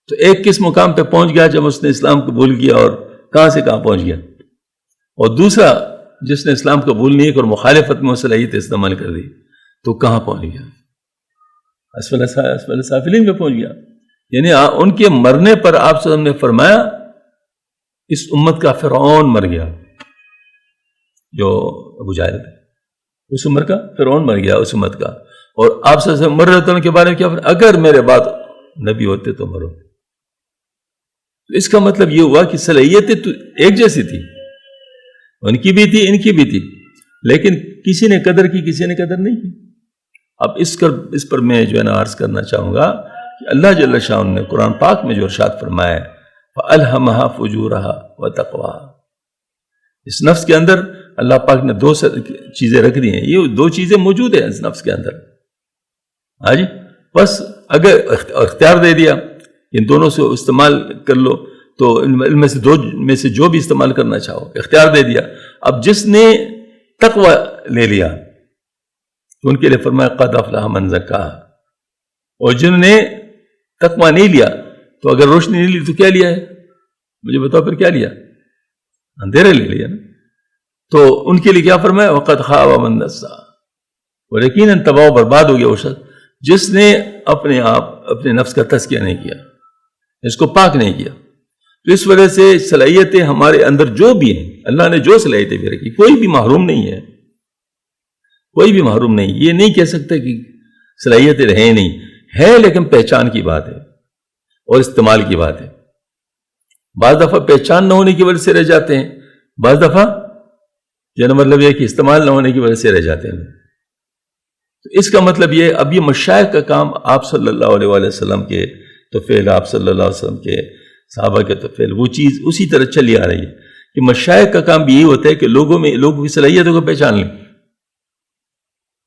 تو ایک کس مقام پہ پہنچ گیا جب اس نے اسلام قبول کیا اور کہاں سے کہاں پہنچ گیا، اور دوسرا جس نے اسلام قبول نہیں کیا اور مخالفت میں وہ صلاحیت استعمال کر دی تو کہاں پہنچ گیا، اسفل سافلین میں پہنچ گیا. یعنی ان کے مرنے پر آپ صلی اللہ علیہ وسلم نے فرمایا اس امت کا فرعون مر گیا، جو ابو جہل تھے اس عمر کا فرعون مر گیا اس امت کا. اور آپ صلی اللہ علیہ وسلم مر رہے کے بارے میں کیا فرمایا، اگر میرے بعد نبی ہوتے تو مرو. تو اس کا مطلب یہ ہوا کہ صلاحیتیں تو ایک جیسی تھی، ان کی بھی تھی ان کی بھی تھی، لیکن کسی نے قدر کی کسی نے قدر نہیں کی. اب اس پر میں جو ہے نا عرض کرنا چاہوں گا کہ اللہ جل شانہ نے قرآن پاک میں جو ارشاد فرمایا ہے فَأَلْهَمَهَا فُجُورَهَا وَتَقْوَاهَا، اس نفس کے اندر اللہ پاک نے 2 چیزیں رکھ دی ہیں. یہ 2 چیزیں موجود ہیں اس نفس کے اندر. ہاں جی، بس اگر اختیار دے دیا ان دونوں سے استعمال کر لو تو ان میں سے دو میں سے جو بھی استعمال کرنا چاہو، اختیار دے دیا. اب جس نے تقوی لے لیا تو ان کے لیے فرمایا قد افلح من زکاہا، اور جنہوں نے تقوی نہیں لیا تو اگر روشنی نہیں لی تو کیا لیا ہے؟ مجھے بتاؤ پھر کیا لیا؟ اندھیرے لے لیا نا. تو ان کے لیے کیا فرمایا وقد خاب من دساہا، اور یقیناً تباہ و برباد ہو گیا وہ شخص جس نے اپنے آپ اپنے نفس کا تزکیہ نہیں کیا، اس کو پاک نہیں کیا. تو اس وجہ سے صلاحیتیں ہمارے اندر جو بھی ہیں، اللہ نے جو صلاحیتیں بھی رکھی، کوئی بھی محروم نہیں ہے، کوئی بھی محروم نہیں. یہ نہیں کہہ سکتے کہ صلاحیتیں رہیں نہیں، ہے لیکن پہچان کی بات ہے اور استعمال کی بات ہے. بعض دفعہ پہچان نہ ہونے کی وجہ سے رہ جاتے ہیں، بعض دفعہ جو مطلب یہ کہ استعمال نہ ہونے کی وجہ سے رہ جاتے ہیں. تو اس کا مطلب یہ اب یہ مشائخ کا کام آپ صلی اللہ علیہ وآلہ وسلم کے تو فعل، آپ صلی اللہ علیہ وسلم کے صحابہ کے تو فعل، وہ چیز اسی طرح چلی آ رہی ہے کہ مشائخ کا کام بھی یہی ہوتا ہے کہ لوگوں کی صلاحیتوں کو پہچان لیں.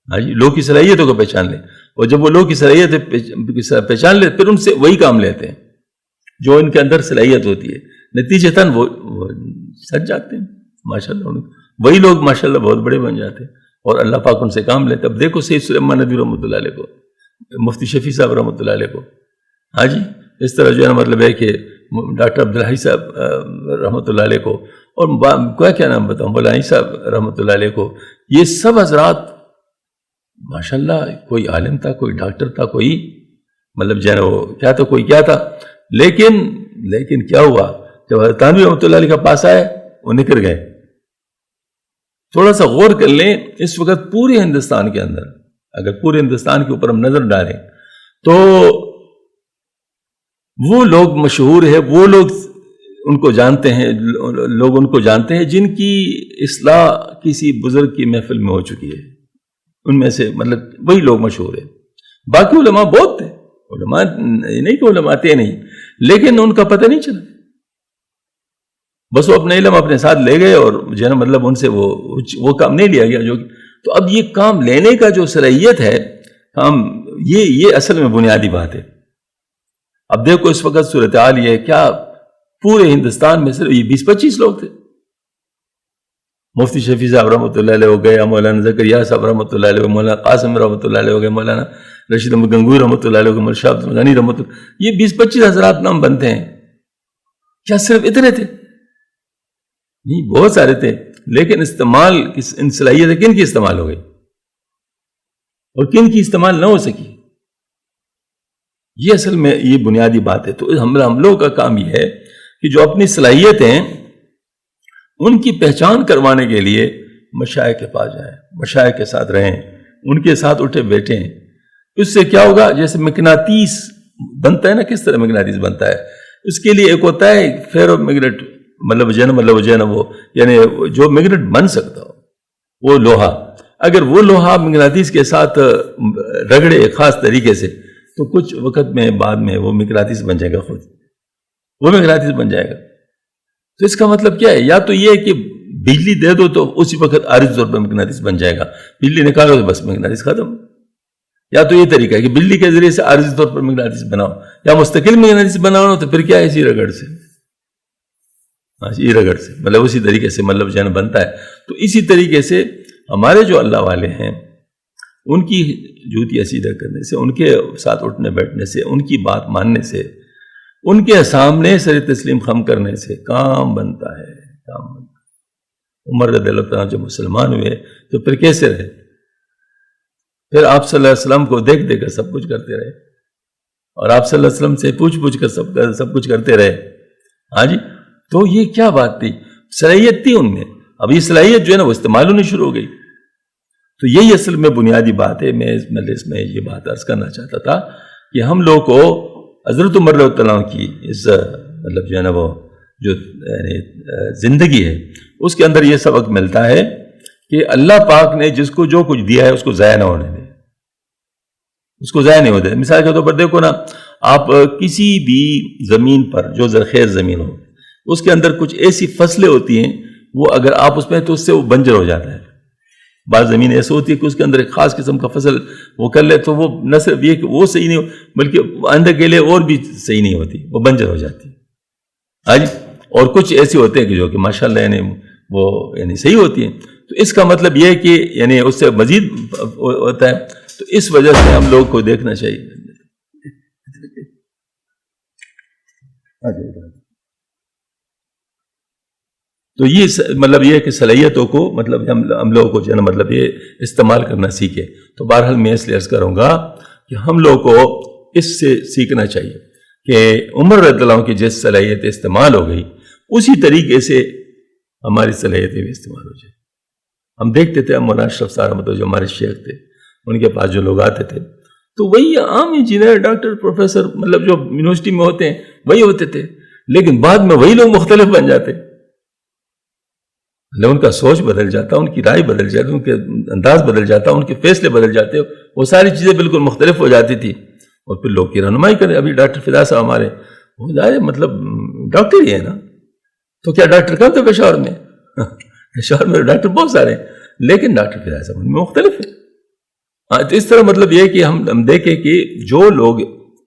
ہاں جی، لوگ کی صلاحیتوں کو پہچان لیں، اور جب وہ لوگ کی صلاحیتیں پہچان لیں پھر ان سے وہی کام لیتے ہیں جو ان کے اندر صلاحیت ہوتی ہے. نتیجتاً وہ سچ جاتے ہیں ماشاءاللہ. وہی لوگ ماشاءاللہ بہت بڑے بن جاتے ہیں اور اللہ پاک ان سے کام لیتے. اب دیکھو سید سلیمان ندوی رحمۃ اللہ علیہ کو، مفتی شفیع صاحب رحمۃ اللہ علیہ کو، ہاں جی، اس طرح جو ہے مطلب ہے کہ ڈاکٹر عبدالحی صاحب رحمۃ اللہ علیہ کو، اور کیا نام بتاؤں، مولانا صاحب رحمۃ اللہ علیہ کو. یہ سب حضرات ماشاءاللہ کوئی عالم تھا، کوئی ڈاکٹر تھا، کوئی مطلب جو ہے وہ کیا تھا، کوئی کیا تھا. لیکن کیا ہوا جب حضرت تھانوی رحمۃ اللہ علیہ کے پاس آئے وہ نکل گئے. تھوڑا سا غور کر لیں، اس وقت پورے ہندوستان کے اندر اگر پورے ہندوستان کے اوپر ہم نظر ڈالیں تو وہ لوگ مشہور ہیں، وہ لوگ ان کو جانتے ہیں، لوگ ان کو جانتے ہیں جن کی اصلاح کسی بزرگ کی محفل میں ہو چکی ہے. ان میں سے مطلب وہی لوگ مشہور ہیں. باقی علماء بہت تھے، علماء نہیں کہ علماء تھے نہیں، لیکن ان کا پتہ نہیں چلا. بس وہ اپنے علم اپنے ساتھ لے گئے اور جو ہے مطلب ان سے وہ کام نہیں لیا گیا. تو اب یہ کام لینے کا جو صلاحیت ہے، کام یہ اصل میں بنیادی بات ہے. اب دیکھو اس وقت صورتحال یہ ہے، کیا پورے ہندوستان میں صرف یہ 20-25 لوگ تھے. مفتی شفیع صاحب رحمۃ اللہ علیہ ہو گئے، مولانا زکریا صاحب رحمۃ اللہ علیہ ہو گئے، مولانا قاسم رحمۃ اللہ علیہ ہو گئے، مولانا رشید احمد گنگوئی رحمۃ اللہ علیہ ہو گئے، مولانا شاہ عبد الغنی رحمۃ اللہ. یہ 20-25 حضرات نام بنتے ہیں. کیا صرف اتنے تھے؟ نہیں، بہت سارے تھے. لیکن استعمال ان صلاحیتیں کن کی استعمال ہو گئی اور کن کی استعمال نہ ہو سکی. یہ اصل میں یہ بنیادی بات ہے. تو ہم لوگوں کا کام یہ ہے کہ جو اپنی صلاحیتیں ان کی پہچان کروانے کے لیے مشائخ کے پاس جائیں، مشائخ کے ساتھ رہیں، ان کے ساتھ اٹھے بیٹھیں. اس سے کیا ہوگا؟ جیسے مقناطیس بنتا ہے نا، کس طرح مقناطیس بنتا ہے، اس کے لیے ایک ہوتا ہے فیرو میگنیٹ، مطلب وہ یعنی جو میگنیٹ بن سکتا ہو وہ لوہا. اگر وہ لوہا مقناطیس کے ساتھ رگڑے ایک خاص طریقے سے تو کچھ وقت میں بعد میں وہ مقناطیس بن جائے گا، خود وہ مقناطیس بن جائے گا. تو اس کا مطلب کیا ہے؟ یا تو یہ کہ بجلی دے دو تو اسی وقت عارضی طور پر مقناطیس بن جائے گا، بجلی نکالو تو بس مقناطیس ختم. یا تو یہ طریقہ ہے کہ بجلی کے ذریعے سے عارضی طور پر مقناطیس بناؤ، یا مستقل مقناطیس بناؤ تو پھر کیا ہے؟ اسی رگڑ سے، مطلب اسی طریقے سے مطلب جو ہے بنتا ہے. تو اسی طریقے سے ہمارے جو اللہ والے ہیں ان کی جوتی عصیدہ کرنے سے، ان کے ساتھ اٹھنے بیٹھنے سے، ان کی بات ماننے سے، ان کے سامنے سر تسلیم خم کرنے سے کام بنتا ہے، کام بنتا ہے. عمر رضی اللہ تعالیٰ جب مسلمان ہوئے تو پھر کیسے رہے؟ پھر آپ صلی اللہ علیہ وسلم کو دیکھ دے کر سب کچھ کرتے رہے، اور آپ صلی اللہ علیہ وسلم سے پوچھ کر سب کچھ کرتے رہے. ہاں جی، تو یہ کیا بات تھی؟ صلاحیت تھی ان میں. اب یہ صلاحیت جو ہے نا وہ استعمال ہونی شروع ہو گئی. تو یہی اصل میں بنیادی بات ہے. میں اس مجلس میں یہ بات عرض کرنا چاہتا تھا کہ ہم لوگ کو حضرت عمر رضی اللہ عنہ کی اس مطلب جو ہے نا وہ جو یعنی زندگی ہے اس کے اندر یہ سبق ملتا ہے کہ اللہ پاک نے جس کو جو کچھ دیا ہے اس کو ضائع نہ ہونے دے، اس کو ضائع نہیں ہونے دے. مثال کے طور پر دیکھو نا، آپ کسی بھی زمین پر جو زرخیز زمین ہو اس کے اندر کچھ ایسی فصلیں ہوتی ہیں وہ اگر آپ اس میں تو اس سے وہ بنجر ہو جاتا ہے. بعض زمین ایسے ہوتی ہے کہ اس کے اندر ایک خاص قسم کا فصل وہ کر لے تو وہ نہ صرف یہ کہ وہ صحیح نہیں بلکہ آئندہ کے لیے اور بھی صحیح نہیں ہوتی، وہ بنجر ہو جاتی ہے۔ اور کچھ ایسے ہوتے ہیں کہ جو کہ ماشاءاللہ یعنی وہ یعنی صحیح ہوتی ہیں، تو اس کا مطلب یہ ہے کہ یعنی اس سے مزید ہوتا ہے، تو اس وجہ سے ہم لوگ کو دیکھنا چاہیے۔ تو یہ مطلب یہ ہے کہ صلاحیتوں کو مطلب ہم لوگوں کو جو ہے نا مطلب یہ استعمال کرنا سیکھے۔ تو بہرحال میں اس لیے عرض کروں گا کہ ہم لوگ کو اس سے سیکھنا چاہیے کہ عمر رضی اللہ عنہ کی جس صلاحیت استعمال ہو گئی اسی طریقے سے ہماری صلاحیتیں بھی استعمال ہو جائیں۔ ہم دیکھتے تھے مولانا اشرف صاحب مطلب جو ہمارے شیخ تھے، ان کے پاس جو لوگ آتے تھے تو وہی عام انجینئر، ڈاکٹر، پروفیسر مطلب جو یونیورسٹی میں ہوتے ہیں وہی ہوتے تھے، لیکن بعد میں وہی لوگ مختلف بن جاتے، ان کا سوچ بدل جاتا، ان کی رائے بدل جاتی، ان کے انداز بدل جاتا، ان کے فیصلے بدل جاتے، وہ ساری چیزیں بالکل مختلف ہو جاتی تھی، اور پھر لوگ کی رہنمائی کریں۔ ابھی ڈاکٹر فدا صاحب ہمارے وہ ظاہر مطلب ڈاکٹر ہی ہے نا، تو کیا ڈاکٹر کم تھے پشاور میں؟ پشاور میں ڈاکٹر بہت سارے ہیں، لیکن ڈاکٹر فدا صاحب ان میں مختلف ہیں۔ تو اس طرح مطلب یہ کہ ہم دیکھیں کہ جو لوگ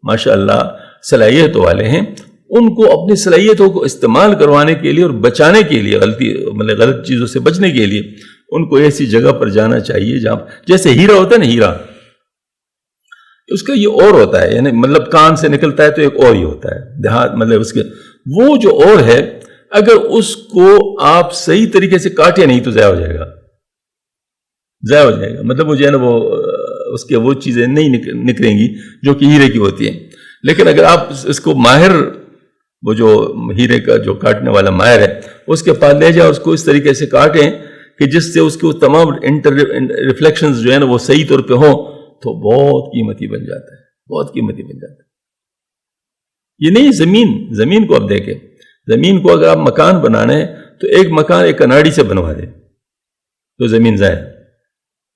ماشاءاللہ صلاحیت والے ہیں ان کو اپنی صلاحیتوں کو استعمال کروانے کے لیے اور بچانے کے لیے غلط چیزوں سے بچنے کے لیے ان کو ایسی جگہ پر جانا چاہیے جہاں جیسے ہیرا ہوتا ہے نا، ہیرا اس کا یہ اور ہوتا ہے، یعنی مطلب کان سے نکلتا ہے تو ایک اور ہی ہوتا ہے دیہات، مطلب اس کے وہ جو اور ہے اگر اس کو آپ صحیح طریقے سے کاٹے نہیں تو ضائع ہو جائے گا، ضائع ہو جائے گا، مطلب وہ جو ہے نا وہ اس کے وہ چیزیں نہیں نکلیں گی جو کہ ہیرے کی ہوتی ہیں۔ لیکن اگر آپ اس کو ماہر، وہ جو ہیرے کا جو کاٹنے والا ماہر ہے اس کے پاس لے جائیں، اس کو اس طریقے سے کاٹیں کہ جس سے اس کے تمام ریفلیکشنز جو ہے نا وہ صحیح طور پہ ہوں، تو بہت قیمتی بن جاتا ہے، بہت قیمتی بن جاتا ہے۔ یہ نہیں زمین کو آپ دیکھیں، زمین کو اگر آپ مکان بنانا ہے تو ایک مکان ایک کناڑی سے بنوا دیں تو زمین ضائع،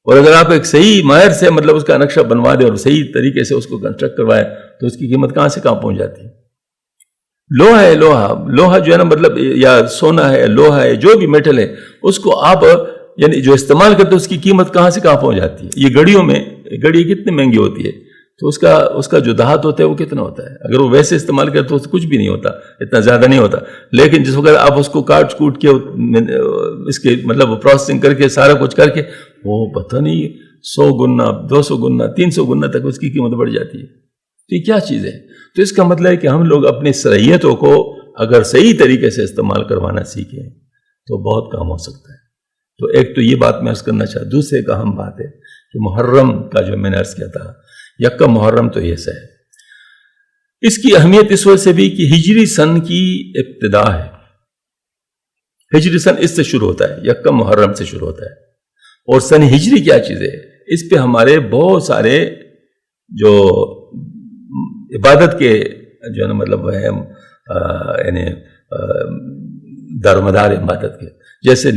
اور اگر آپ ایک صحیح ماہر سے مطلب اس کا نقشہ بنوا دیں اور صحیح طریقے سے اس کو کنسٹرکٹ کروائیں تو اس کی قیمت کہاں سے کہاں پہنچ جاتی ہے۔ لوہا ہے، لوہا جو ہے نا مطلب یا سونا ہے، لوہا ہے، جو بھی میٹل ہے اس کو آپ یعنی جو استعمال کرتے ہیں اس کی قیمت کہاں سے کہاں پہنچ جاتی ہے۔ یہ گھڑیوں میں گھڑی کتنی مہنگی ہوتی ہے تو اس کا جو دھات ہوتا ہے وہ کتنا ہوتا ہے، اگر وہ ویسے استعمال کرتے تو کچھ بھی نہیں ہوتا، اتنا زیادہ نہیں ہوتا، لیکن جس وقت آپ اس کو کاٹ کوٹ کے اس کے مطلب پروسیسنگ کر کے سارا کچھ کر کے وہ پتہ نہیں 100 گنا 200 گنا 300 گنا تک اس کی قیمت بڑھ جاتی ہے۔ تو یہ کیا چیز ہے؟ تو اس کا مطلب ہے کہ ہم لوگ اپنی صلاحیتوں کو اگر صحیح طریقے سے استعمال کروانا سیکھیں تو بہت کام ہو سکتا ہے۔ تو ایک تو یہ بات میں عرض کرنا چاہتا، دوسرے کا اہم بات ہے کہ محرم کا جو میں نے عرض کیا تھا، یکم محرم تو یہ ہے، اس کی اہمیت اس وجہ سے بھی کہ ہجری سن کی ابتدا ہے، ہجری سن اس سے شروع ہوتا ہے، یکم محرم سے شروع ہوتا ہے، اور سن ہجری کیا چیز ہے، اس پہ ہمارے بہت سارے جو عبادت کے جو ہے نا مطلب ہے یعنی دارمدار عبادت کے، جیسے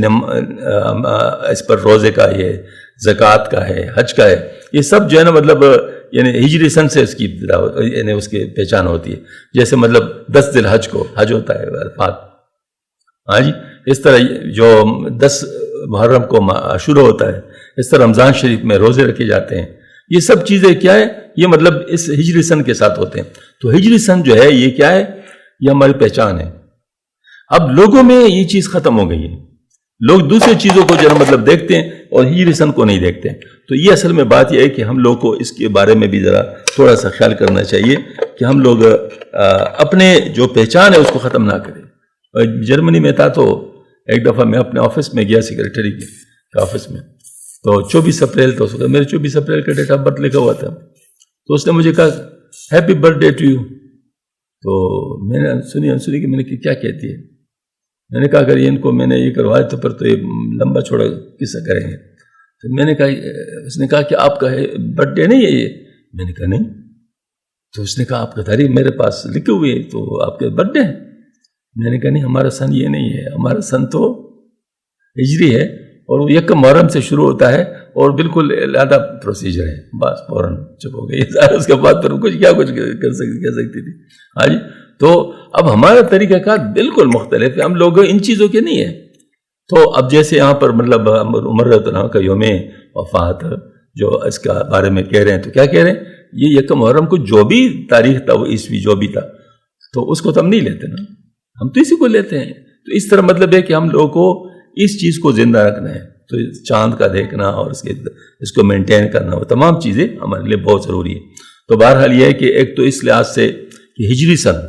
اس پر روزے کا، یہ زکوٰۃ کا ہے، حج کا ہے، یہ سب جو ہے نا مطلب یعنی ہجری سن سے اس کی ابتدا یعنی اس کی پہچان ہوتی ہے۔ جیسے مطلب 10 ذی الحج کو حج ہوتا ہے، عرفات، ہاں جی، اس طرح جو 10 محرم کو عاشورہ ہوتا ہے، اس طرح رمضان شریف میں روزے رکھے جاتے ہیں۔ یہ سب چیزیں کیا ہے، یہ مطلب اس ہجری سن کے ساتھ ہوتے ہیں۔ تو ہجری سن جو ہے یہ کیا ہے، یہ ہماری پہچان ہے۔ اب لوگوں میں یہ چیز ختم ہو گئی ہے، لوگ دوسری چیزوں کو جو مطلب دیکھتے ہیں اور ہجری سن کو نہیں دیکھتے ہیں۔ تو یہ اصل میں بات یہ ہے کہ ہم لوگ کو اس کے بارے میں بھی ذرا تھوڑا سا خیال کرنا چاہیے کہ ہم لوگ اپنے جو پہچان ہے اس کو ختم نہ کریں۔ جرمنی میں تھا تو ایک دفعہ میں اپنے آفس میں گیا، سیکریٹری کے آفس میں، تو 24 اپریل تو میرے 24 اپریل کا ڈیٹ آف برتھ لکھا ہوا تھا، تو اس نے مجھے کہا happy birthday to you. تو میں نے سنی کہ میں نے کیا کہتی ہے، میں نے کہا اگر ان کو میں نے یہ کروایا تو پھر تو یہ لمبا چھوڑا قصہ کریں گے۔ تو میں نے کہا، اس نے کہا کہ آپ کا برتھ ڈے نہیں ہے یہ؟ میں نے کہا نہیں۔ تو اس نے کہا آپ کا تاریخ میرے پاس لکھی ہوئی ہے، تو آپ کے برتھ ڈے ہے؟ میں نے کہا نہیں، ہمارا سن یہ نہیں ہے، ہمارا سن تو ہجری ہے، اور وہ یکم محرم سے شروع ہوتا ہے، اور بالکل علیحدہ پروسیجر ہے، بس فوراً چپ ہو گئی، اس کے بعد پھر کچھ کہہ سکتی تھی۔ ہاں جی، تو اب ہمارا طریقہ کار بالکل مختلف ہے، ہم لوگ ان چیزوں کے نہیں ہیں۔ تو اب جیسے یہاں پر مطلب عمر رضی اللہ عنہ کا یوم وفات جو اس کا بارے میں کہہ رہے ہیں، تو کیا کہہ رہے ہیں؟ یہ یکم محرم کو جو بھی تاریخ تھا، وہ عیسوی جو بھی تھا، تو اس کو تو ہم نہیں لیتے نا، ہم تو اسی کو لیتے ہیں۔ تو اس طرح مطلب ہے کہ ہم لوگوں کو اس چیز کو زندہ رکھنا ہے، تو چاند کا دیکھنا اور اس کو مینٹین کرنا، وہ تمام چیزیں ہمارے لیے بہت ضروری ہے۔ تو بہرحال یہ ہے کہ ایک تو اس لحاظ سے کہ ہجری سن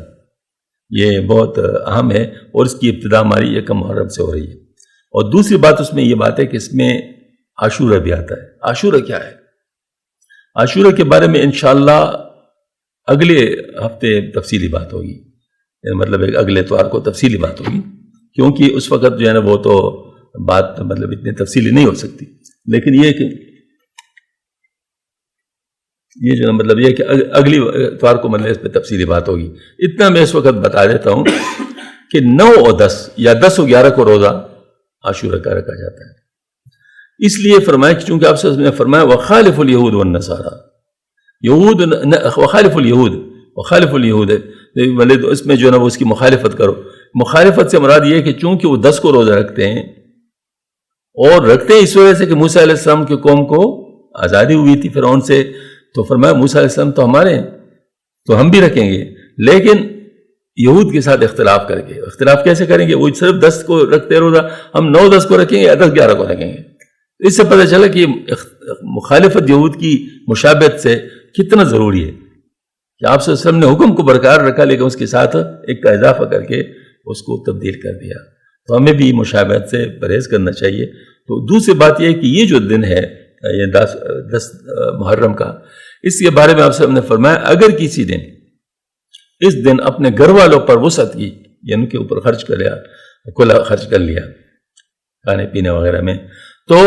یہ بہت اہم ہے، اور اس کی ابتدا ہماری یکم محرم سے ہو رہی ہے۔ اور دوسری بات اس میں یہ بات ہے کہ اس میں عاشورہ بھی آتا ہے۔ عاشورہ کیا ہے؟ عاشورہ کے بارے میں انشاءاللہ اگلے ہفتے تفصیلی بات ہوگی، مطلب اگلے اتوار کو تفصیلی بات ہوگی، کیونکہ اس وقت جو ہے نا وہ تو بات مطلب اتنی تفصیلی نہیں ہو سکتی، لیکن یہ کہ یہ جو مطلب یہ کہ اگلی اتوار کو مطلب اس پہ تفصیلی بات ہوگی۔ اتنا میں اس وقت بتا دیتا ہوں کہ 9 اور 10 یا 10 اور 11 کو روزہ عاشورہ کا رکھا جاتا ہے، اس لیے فرمایا کہ چونکہ آپ نے فرمایا وخالف الیہود والنصارى، یہود وخالف الیہود، وخالف الیہود مطلب اس میں جو ہے نا وہ اس کی مخالفت کرو۔ مخالفت سے مراد یہ ہے کہ چونکہ وہ 10 کو روزہ رکھتے ہیں، اور رکھتے ہیں اس وجہ سے کہ موسیٰ علیہ السلام کی قوم کو آزادی ہوئی تھی فرعون سے، تو فرمایا موسیٰ علیہ السلام تو ہمارے ہیں تو ہم بھی رکھیں گے، لیکن یہود کے ساتھ اختلاف کر کے۔ اختلاف کیسے کریں گے؟ وہ صرف 10 کو رکھتے روزہ، ہم 9 10 کو رکھیں گے یا 10 11 کو رکھیں گے۔ اس سے پتہ چلا کہ مخالفت یہود کی مشابہت سے کتنا ضروری ہے کہ آپ صلی اللہ علیہ وسلم نے حکم کو برقرار رکھا، لیکن اس کے ساتھ ایک کا اضافہ کر کے اس کو تبدیل کر دیا۔ تو ہمیں بھی مشابہت سے پرہیز کرنا چاہیے۔ تو دوسری بات یہ ہے کہ یہ جو دن ہے یہ 10 محرم کا، اس کے بارے میں آپ صلی اللہ علیہ وسلم نے فرمایا اگر کسی دن اس دن اپنے گھر والوں پر وسعت کی، یعنی ان کے اوپر خرچ کر لیا، کھلا خرچ کر لیا کھانے پینے وغیرہ میں، تو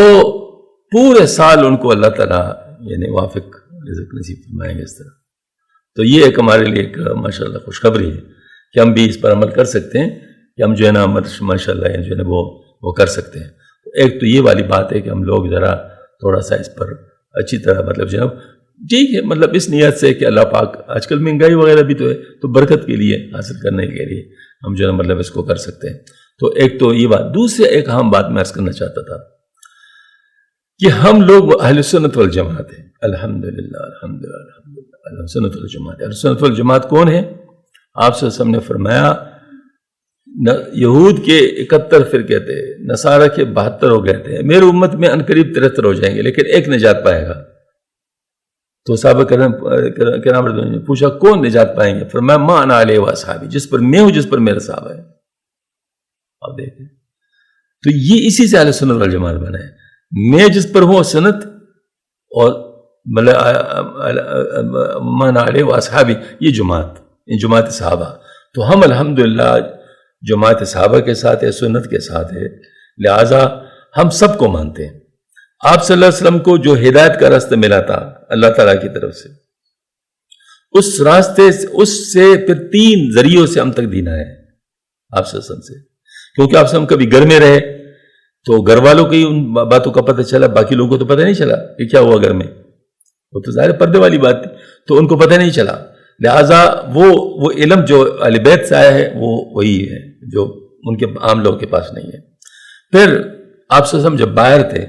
پورے سال ان کو اللہ تعالیٰ یعنی وافق رزق نصیب فرمائیں گے اس طرح۔ تو یہ ایک ہمارے لیے ایک ماشاءاللہ خوشخبری ہے کہ ہم بھی اس پر عمل کر سکتے ہیں، کہ ہم جو ہے نا ماشاءاللہ جو ہے نا وہ کر سکتے ہیں۔ ایک تو یہ والی بات ہے کہ ہم لوگ ذرا تھوڑا سا اس پر اچھی طرح مطلب جو ہے ٹھیک ہے، مطلب اس نیت سے کہ اللہ پاک، آج کل مہنگائی وغیرہ بھی تو ہے، تو برکت کے لیے حاصل کرنے کے لیے ہم جو ہے مطلب اس کو کر سکتے ہیں۔ تو ایک تو یہ بات۔ دوسرے ایک اہم بات میں عرض کرنا چاہتا تھا کہ ہم لوگ اہل سنت والجماعت ہیں، الحمدللہ الحمدللہ الحمدللہ اہل سنت والجماعت۔ اہل سنت والجماعت کون ہے؟ آپ صلی اللہ علیہ وسلم نے فرمایا یہود کے 71 فرقے تھے، نصارہ کے 72 ہو گئے تھے، میرے امت میں عنقریب 73 ہو جائیں گے، لیکن ایک نجات پائے گا۔ تو صحابہ کرام نے پوچھا کون نجات پائیں گے؟ فرمایا ما انا علیہ واصحابی، جس پر میں ہوں، جس پر میرے صحابہ ہیں۔ آپ دیکھیں تو یہ اسی سے اہل سنت والجماعت بنا ہے، میں جس پر ہوں سنت، اور ما انا علیہ واصحابی یہ جماعت صحابہ۔ تو ہم الحمدللہ جماعت صحابہ کے ساتھ ہے، سنت کے ساتھ ہے، لہٰذا ہم سب کو مانتے ہیں۔ آپ صلی اللہ علیہ وسلم کو جو ہدایت کا راستہ ملا تھا اللہ تعالیٰ کی طرف سے، اس راستے اس سے پھر 3 ذریعوں سے ہم تک دین آیا ہے آپ صلی اللہ علیہ وسلم سے، کیونکہ آپ صلی اللہ علیہ وسلم کبھی گھر میں رہے تو گھر والوں کو ہی ان باتوں کا پتہ چلا، باقی لوگوں کو تو پتہ نہیں چلا کہ کیا ہوا گھر میں، وہ تو ظاہر پردے والی بات تھی، تو ان کو پتہ نہیں چلا، لہٰذا وہ علم جو اہل بیت سے آیا ہے وہ وہی ہے جو ان کے عام لوگوں کے پاس نہیں ہے۔ پھر آپ صلی اللہ علیہ وسلم جب باہر تھے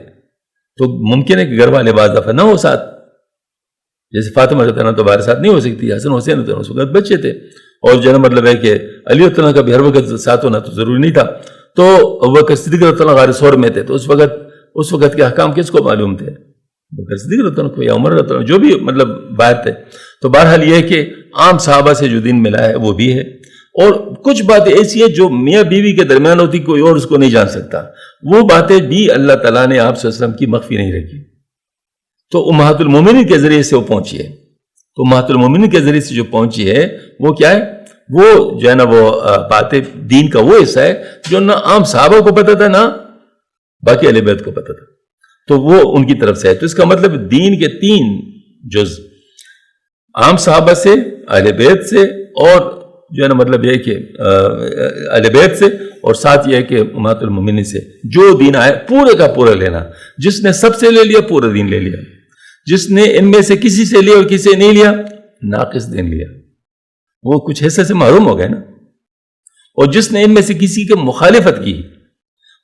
تو ممکن ہے کہ گھر والے بعض دفعہ نہ ہو ساتھ، جیسے فاطمہ رضی اللہ عنہا تو باہر ساتھ نہیں ہو سکتی، حسن حسین رضی اللہ عنہ اس وقت بچے تھے، اور جو ہے مطلب ہے کہ علی رضی اللہ عنہ کا بھی ہر وقت ساتھ ہونا تو ضروری نہیں تھا، تو ابوبکر صدیق رضی اللہ عنہ غار ثور میں تھے، تو اس وقت کے احکام کس کو معلوم تھے؟ ابوبکر صدیق رضی اللہ عنہ کو یا عمر رضی اللہ عنہ، جو بھی مطلب باہر تھے۔ تو بہرحال یہ ہے کہ عام صحابہ سے جو دین ملا ہے وہ بھی ہے، اور کچھ باتیں ایسی ہیں جو میاں بیوی کے درمیان ہوتی، کوئی اور اس کو نہیں جان سکتا، وہ باتیں بھی اللہ تعالیٰ نے آپ صلی اللہ علیہ وسلم کی مخفی نہیں رکھی، تو امہات المومنین کے ذریعے سے وہ پہنچی ہے۔ تو امہات المومنین کے ذریعے سے جو پہنچی ہے وہ کیا ہے؟ وہ جو ہے نا وہ باتیں دین کا وہ حصہ ہے جو نہ عام صحابہ کو پتہ تھا نہ باقی اہل بیت کو پتہ تھا، تو وہ ان کی طرف سے ہے۔ تو اس کا مطلب دین کے 3 جز، عام صحابہ سے، اہل بیت سے، اور جو ہے نا مطلب یہ کہ اہل بیت سے، اور ساتھ یہ ہے کہ امہات المومنین سے، جو دین آئے پورے کا پورا لینا، جس نے سب سے لے لیا پورا دین لے لیا، جس نے ان میں سے کسی سے لیا اور کسی سے نہیں لیا ناقص دین لیا، وہ کچھ حصے سے محروم ہو گئے نا، اور جس نے ان میں سے کسی کی مخالفت کی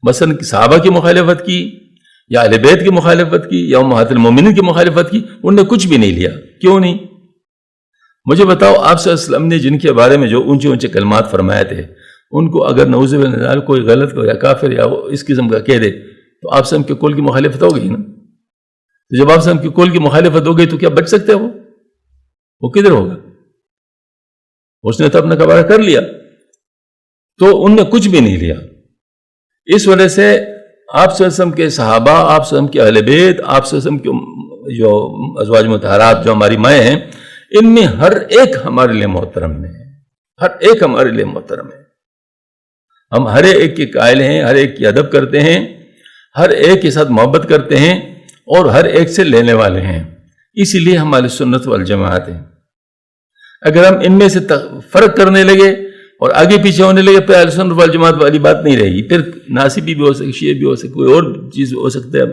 مثلا صحابہ کی مخالفت کی یا اہل بیت کی مخالفت کی یا امہات المومنین کی مخالفت کی، انہوں نے کچھ بھی نہیں لیا. کیوں نہیں؟ مجھے بتاؤ، آپ صلی اللہ علیہ وسلم نے جن کے بارے میں جو اونچے اونچے کلمات فرمائے تھے، ان کو اگر نعوذ باللہ کوئی غلط یا کافر یا اس قسم کا کہہ دے تو آپ صلی اللہ علیہ وسلم کے قول کی مخالفت ہو گئی نا. تو جب آپ صلی اللہ علیہ وسلم کے قول کی مخالفت ہو گئی تو کیا بچ سکتے ہیں؟ وہ کدھر ہوگا؟ اس نے تو اپنا کباڑہ کر لیا. تو ان نے کچھ بھی نہیں لیا. اس وجہ سے آپ صلی اللہ علیہ وسلم کے صحابہ، آپ صلی اللہ علیہ وسلم کے اہل بیت، آپ صلی اللہ علیہ وسلم کے جو ازواج مطہرات جو ہماری مائیں ہیں، ان میں ہر ایک ہمارے لیے محترم ہے. ہر ایک ہمارے لیے محترم ہے. ہم ہر ایک کے قائل ہیں، ہر ایک کی ادب کرتے ہیں، ہر ایک کے ساتھ محبت کرتے ہیں اور ہر ایک سے لینے والے ہیں. اسی لیے ہماری سنت والجماعت ہیں. اگر ہم ان میں سے فرق کرنے لگے اور آگے پیچھے ہونے لگے، پھر اہل سنت والجماعت والی بات نہیں رہے گی. پھر ناصبی بھی ہو سکتی، شیعہ بھی ہو سکتی، کوئی اور چیز ہو سکتے ہیں،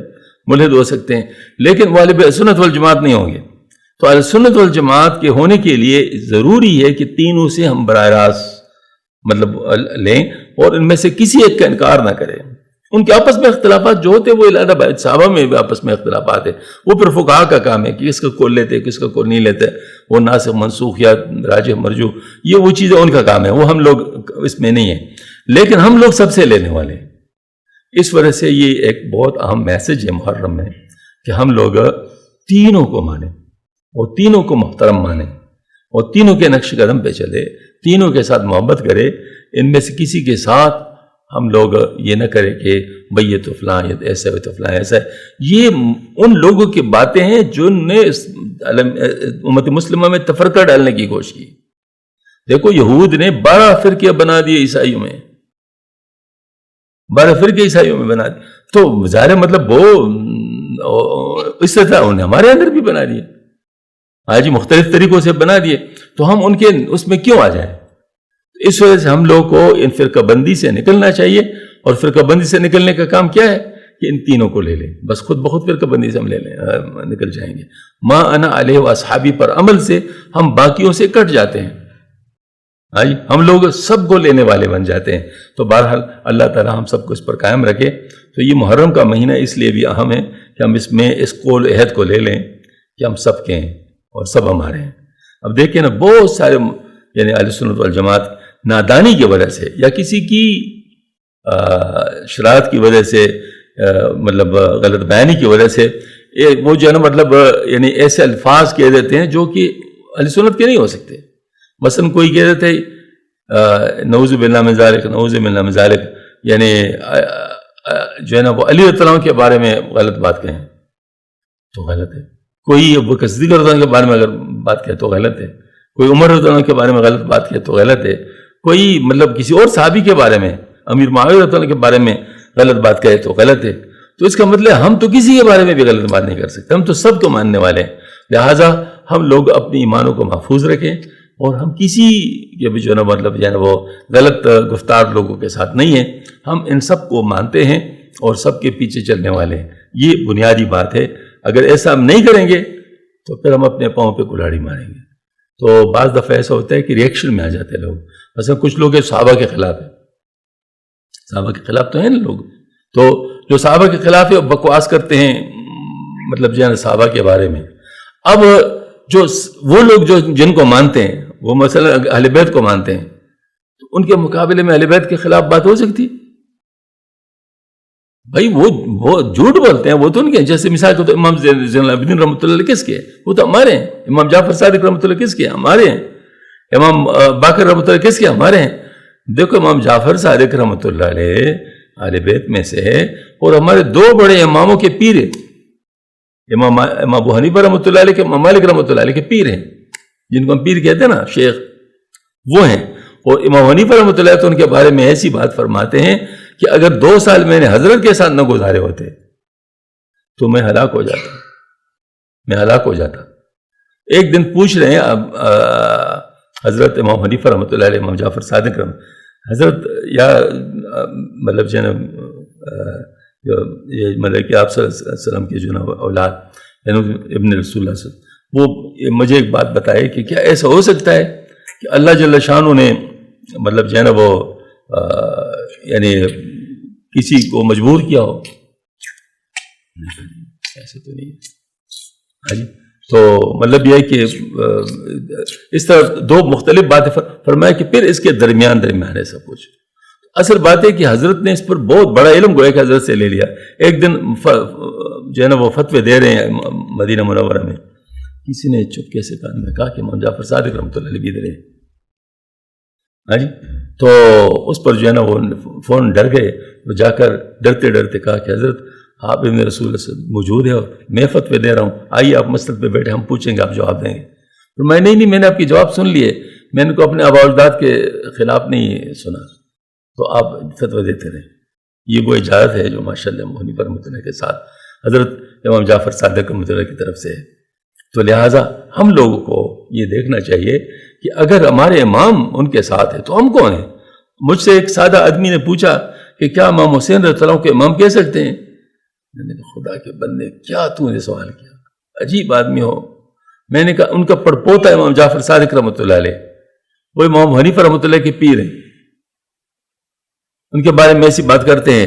ملحد ہو سکتے ہیں، لیکن وہ اہل سنت والجماعت نہیں ہوں گے. تو اہل سنت والجماعت کے ہونے کے لیے ضروری ہے کہ تینوں سے ہم براہ راست لیں اور ان میں سے کسی ایک کا انکار نہ کریں. ان کے آپس میں اختلافات جو ہوتے ہیں وہ علیحدہ بات، صحابہ میں بھی آپس میں اختلافات ہیں، وہ پھر فقہاء کا کام ہے کہ کس کا قول لیتے کس کا قول نہیں لیتے، وہ ناسخ منسوخ یا راجح مرجوح، یہ وہ چیزیں ان کا کام ہے، وہ ہم لوگ اس میں نہیں ہیں. لیکن ہم لوگ سب سے لینے والے ہیں. اس وجہ سے یہ ایک بہت اہم میسج ہے محرم میں کہ ہم لوگ تینوں کو مانیں اور تینوں کو محترم مانیں اور تینوں کے نقش قدم پہ چلے، تینوں کے ساتھ محبت کرے. ان میں سے کسی کے ساتھ ہم لوگ یہ نہ کریں کہ بھئی یہ تو فلاں یہ ایسا ہے تو فلاں ایسا ہے. یہ ان لوگوں کی باتیں ہیں جن نے امت مسلمہ میں تفرقہ ڈالنے کی کوشش کی. دیکھو یہود نے 12 فرقے بنا دیے عیسائیوں میں، 12 فرقے عیسائیوں میں بنا دیے. تو ظاہر مطلب وہ اس طرح انہوں نے ہمارے اندر بھی بنا دیے، آج مختلف طریقوں سے بنا دیے. تو ہم ان کے اس میں کیوں آ جائیں؟ اس وجہ سے ہم لوگوں کو ان فرقہ بندی سے نکلنا چاہیے. اور فرقہ بندی سے نکلنے کا کام کیا ہے کہ ان تینوں کو لے لیں. بس خود بخود فرقہ بندی سے ہم نکل جائیں گے. ما انا علیہ و اصحابی پر عمل سے ہم باقیوں سے کٹ جاتے ہیں. ہم لوگ سب کو لینے والے بن جاتے ہیں. تو بہرحال اللہ تعالی ہم سب کو اس پر قائم رکھے. تو یہ محرم کا مہینہ اس لیے بھی اہم ہے کہ ہم اس میں اس قول عہد کو لے لیں کہ ہم سب کے ہیں اور سب ہمارے ہیں. اب دیکھیں نا، بہت سارے یعنی اہل سنت والجماعت نادانی کی وجہ سے یا کسی کی شرارت کی وجہ سے غلط بیانی کی وجہ سے وہ جو ہے نا یعنی ایسے الفاظ کہہ دیتے ہیں جو کہ اہل سنت کے نہیں ہو سکتے. مثلا کوئی کہہ دیتے نعوذ باللہ من ذالک، نعوذ باللہ من ذالک، یعنی جو ہے نا وہ علی رضی اللہ عنہ کے بارے میں غلط بات کہیں تو غلط ہے. کوئی ابو بکر صدیق رضی اللہ عنہ کے بارے میں اگر بات کہے تو غلط ہے. کوئی عمر رضی اللہ عنہ کے بارے میں غلط بات کہے تو غلط ہے. کوئی کسی اور صحابی کے بارے میں، امیر معاویہ رضی اللہ عنہ کے بارے میں غلط بات کہے تو غلط ہے. تو اس کا مطلب ہم تو کسی کے بارے میں بھی غلط بات نہیں کر سکتے، ہم تو سب کو ماننے والے ہیں. لہٰذا ہم لوگ اپنی ایمانوں کو محفوظ رکھیں اور ہم کسی کے بھی جو ہے نا وہ غلط گفتار لوگوں کے ساتھ نہیں ہیں. ہم ان سب کو مانتے ہیں اور سب کے پیچھے چلنے والے ہیں. یہ بنیادی بات ہے. اگر ایسا ہم نہیں کریں گے تو پھر ہم اپنے پاؤں پہ کلاڑی ماریں گے. تو بعض دفعہ ایسا ہوتا ہے کہ ریئیکشن میں آ جاتے ہیں لوگ. مثلا کچھ لوگ صحابہ کے خلاف ہیں، صحابہ کے خلاف تو ہیں نا لوگ، تو جو صحابہ کے خلاف ہے بکواس کرتے ہیں جو ہے نا صحابہ کے بارے میں. اب جو وہ لوگ جو جن کو مانتے ہیں، وہ مثلا اہل بیت کو مانتے ہیں، تو ان کے مقابلے میں اہل بیت کے خلاف بات ہو سکتی؟ بھائی وہ جھوٹ بولتے ہیں، وہ تو ان کے. جیسے مثال کو تو امام زین العابدین رحمۃ اللہ علیہ کس کے؟ وہ تو ہمارے ہیں. امام جعفر صادق رحمۃ اللہ کس کے؟ ہمارے ہیں. امام باقر رحمۃ اللہ کس کے؟ ہمارے ہیں. دیکھو امام جعفر صادق رحمۃ اللہ علیہ اہل بیت میں سے ہے اور ہمارے 2 بڑے اماموں کے پیر ہیں. امام ابو حنیفہ رحمۃ اللہ علیہ کے، امام مالک رحمۃ اللہ علیہ کے پیر ہیں، جن کو ہم پیر کہتے ہیں نا، شیخ، وہ ہیں. اور امام حنیفہ رحمۃ اللہ تو ان کے بارے میں ایسی بات فرماتے ہیں کہ اگر 2 سال میں نے حضرت کے ساتھ نہ گزارے ہوتے تو میں ہلاک ہو جاتا. ایک دن پوچھ رہے ہیں حضرت امام حنیفہ رحمۃ اللہ علیہ، امام جعفر صادق حضرت، یا جو ہے نا کہ آپ صلی اللہ علیہ وسلم کے جو نا اولاد ابن رسول اللہ صلی اللہ علیہ وسلم، وہ مجھے ایک بات بتائے کہ کیا ایسا ہو سکتا ہے کہ اللہ جل شانہ نے جو ہے نا وہ یعنی کسی کو مجبور کیا ہو؟ ایسے تو نہیں ہے. تو مطلب یہ ہے کہ اس طرح دو مختلف باتیں فرمایا کہ پھر اس کے درمیان ہے سب کچھ. اصل بات ہے کہ حضرت نے اس پر بہت بڑا علم گویا کہ حضرت سے لے لیا. ایک دن جو ہے نا وہ فتوے دے رہے ہیں مدینہ منورہ میں, کسی نے چپکے سے کہا کہ امام جعفر صادق رحمۃ اللہ علیہ بھی ادھر ہیں. تو اس پر جو ہے نا وہ فون ڈر گئے, وہ جا کر ڈرتے ڈرتے کہا کہ حضرت آپ ابن رسول سے موجود ہے اور میں فتوے دے رہا ہوں, آئیے آپ مسجد پہ بیٹھے, ہم پوچھیں گے آپ جواب دیں گے. تو میں نہیں میں نے آپ کی جواب سن لیے, میں نے کو اپنے آباء و اجداد کے خلاف نہیں سنا, تو آپ فتویٰ دیتے رہیں. یہ وہ اجازت ہے جو ماشاء اللہ ابو حنیفہ رحمۃ اللہ کے ساتھ حضرت امام جعفر صادق رحمۃ اللہ کی طرف سے ہے. تو لہٰذا ہم لوگوں کو یہ دیکھنا چاہیے کہ اگر ہمارے امام ان کے ساتھ ہیں تو ہم کون ہیں. مجھ سے ایک سادہ آدمی نے پوچھا کہ کیا امام حسین رضی اللہ عنہ کو امام کہہ سکتے ہیں؟ میں نے کہا خدا کے بندے کیا تو نے سوال کیا, عجیب آدمی ہو. میں نے کہا ان کا پڑپوتا امام جعفر صادق رحمۃ اللہ علیہ, وہ امام حنیفہ رحمۃ اللہ کے پیر ہیں, ان کے بارے میں ایسی بات کرتے ہیں.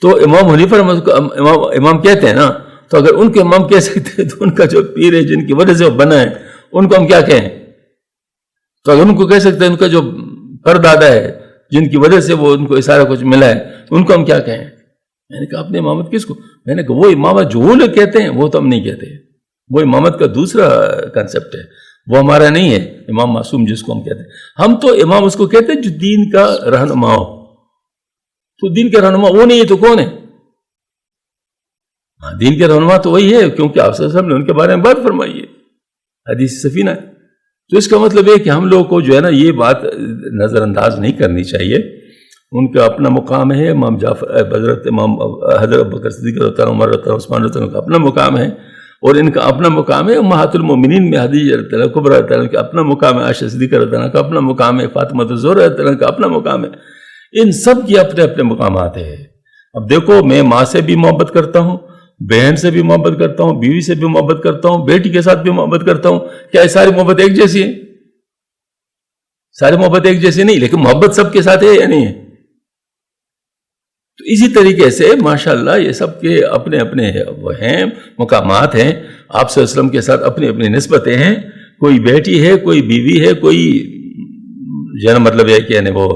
تو امام حنیفہ رحمۃ اللہ امام کہتے ہیں نا, تو اگر ان کے امام کہہ سکتے ہیں تو ان کا جو پیر ہے جن کی وجہ سے وہ بنا ہے ان کو ہم کیا کہیں؟ تو اگر ان کو کہہ سکتے ہیں ان کا جو پردادا ہے جن کی وجہ سے وہ ان کو سارا کچھ ملا ہے ان کو ہم کیا کہیں؟ میں نے کہا اپنے امامت کس کو؟ میں نے کہا وہ امامت جو وہ لوگ کہتے ہیں وہ تو ہم نہیں کہتے, وہ امامت کا دوسرا کنسپٹ ہے, وہ ہمارا نہیں ہے امام معصوم جس کو ہم کہتے ہیں. ہم تو امام اس کو کہتے ہیں جو دین کا رہنما ہو. تو دین کے رہنما وہ نہیں ہے تو کون ہے؟ دین کے رہنما تو وہی ہے, کیونکہ آپ صلی اللہ علیہ وسلم نے ان کے بارے میں بات فرمائی ہے, حدیث سفینہ ہے. تو اس کا مطلب ہے کہ ہم لوگوں کو جو ہے نا یہ بات نظر انداز نہیں کرنی چاہیے. ان کا اپنا مقام ہے, امام جعفر حضرت امام حضرت ابوبکر صدیق رضی اللہ عنہ, عمر رضی اللہ عنہ, عثمان رضی اللہ عنہ کا اپنا مقام ہے, اور ان کا اپنا مقام ہے امہات المومنین میں خدیجہ رضی اللہ کبریٰ رضی اللہ عنہ کا اپنا مقام ہے, عائشہ صدیقہ رضی اللہ عنہ کا اپنا مقام ہے, فاطمہ الزہرا رضی اللہ عنہ کا اپنا مقام ہے. ان سب کے اپنے اپنے مقامات ہیں. اب دیکھو میں ماں سے بھی محبت کرتا ہوں, بہن سے بھی محبت کرتا ہوں, بیوی سے بھی محبت کرتا ہوں, بیٹی کے ساتھ بھی محبت کرتا ہوں. کیا یہ ساری محبت ایک جیسی ہے؟ ساری محبت ایک جیسی نہیں, لیکن محبت سب کے ساتھ ہے یا نہیں ہے؟ تو اسی طریقے سے ماشاءاللہ یہ سب کے اپنے اپنے وہ ہیں مقامات ہیں. آپ صلی اللہ علیہ وسلم کے ساتھ اپنی اپنی نسبتیں ہیں. کوئی بیٹی ہے, کوئی بیوی ہے, کوئی جو ہے نا مطلب یہ کہ یعنی وہ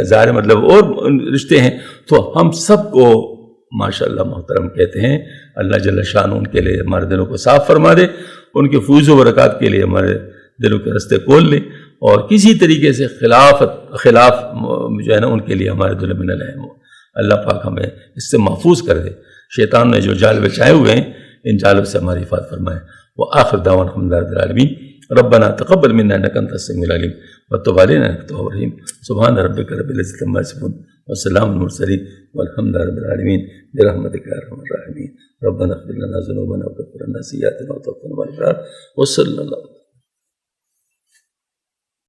ظاہر مطلب اور رشتے ہیں. تو ہم سب کو ماشاءاللہ محترم کہتے ہیں. اللہ جل شان ان کے لیے ہمارے دلوں کو صاف فرما دے, ان کے فیوز و برکات کے لیے ہمارے دلوں کے رستے کھول لے, اور کسی طریقے سے خلاف جو ہے نا ان کے لیے ہمارے دل میں نہ لائیں. اللہ پاک ہمیں اس سے محفوظ کر دے. شیطان نے جو جال بچائے ہوئے ہیں ان جالوں سے ہماری حفاظت فرمائے. وآخر دعوانا الحمدللہ رب العالمین. ربنا تقبل منا انک انت السمیع العلیم وتب علینا انک التواب الرحیم. سبحان ربک رب العزۃ عما یصفون وسلام علی المرسلین والحمد للہ رب العالمین برحمتک یا ارحم الراحمین. ربنا اغفر لنا ذنوبنا وکفر عنا سیئاتنا وتوفنا مع الابرار وصلی اللہ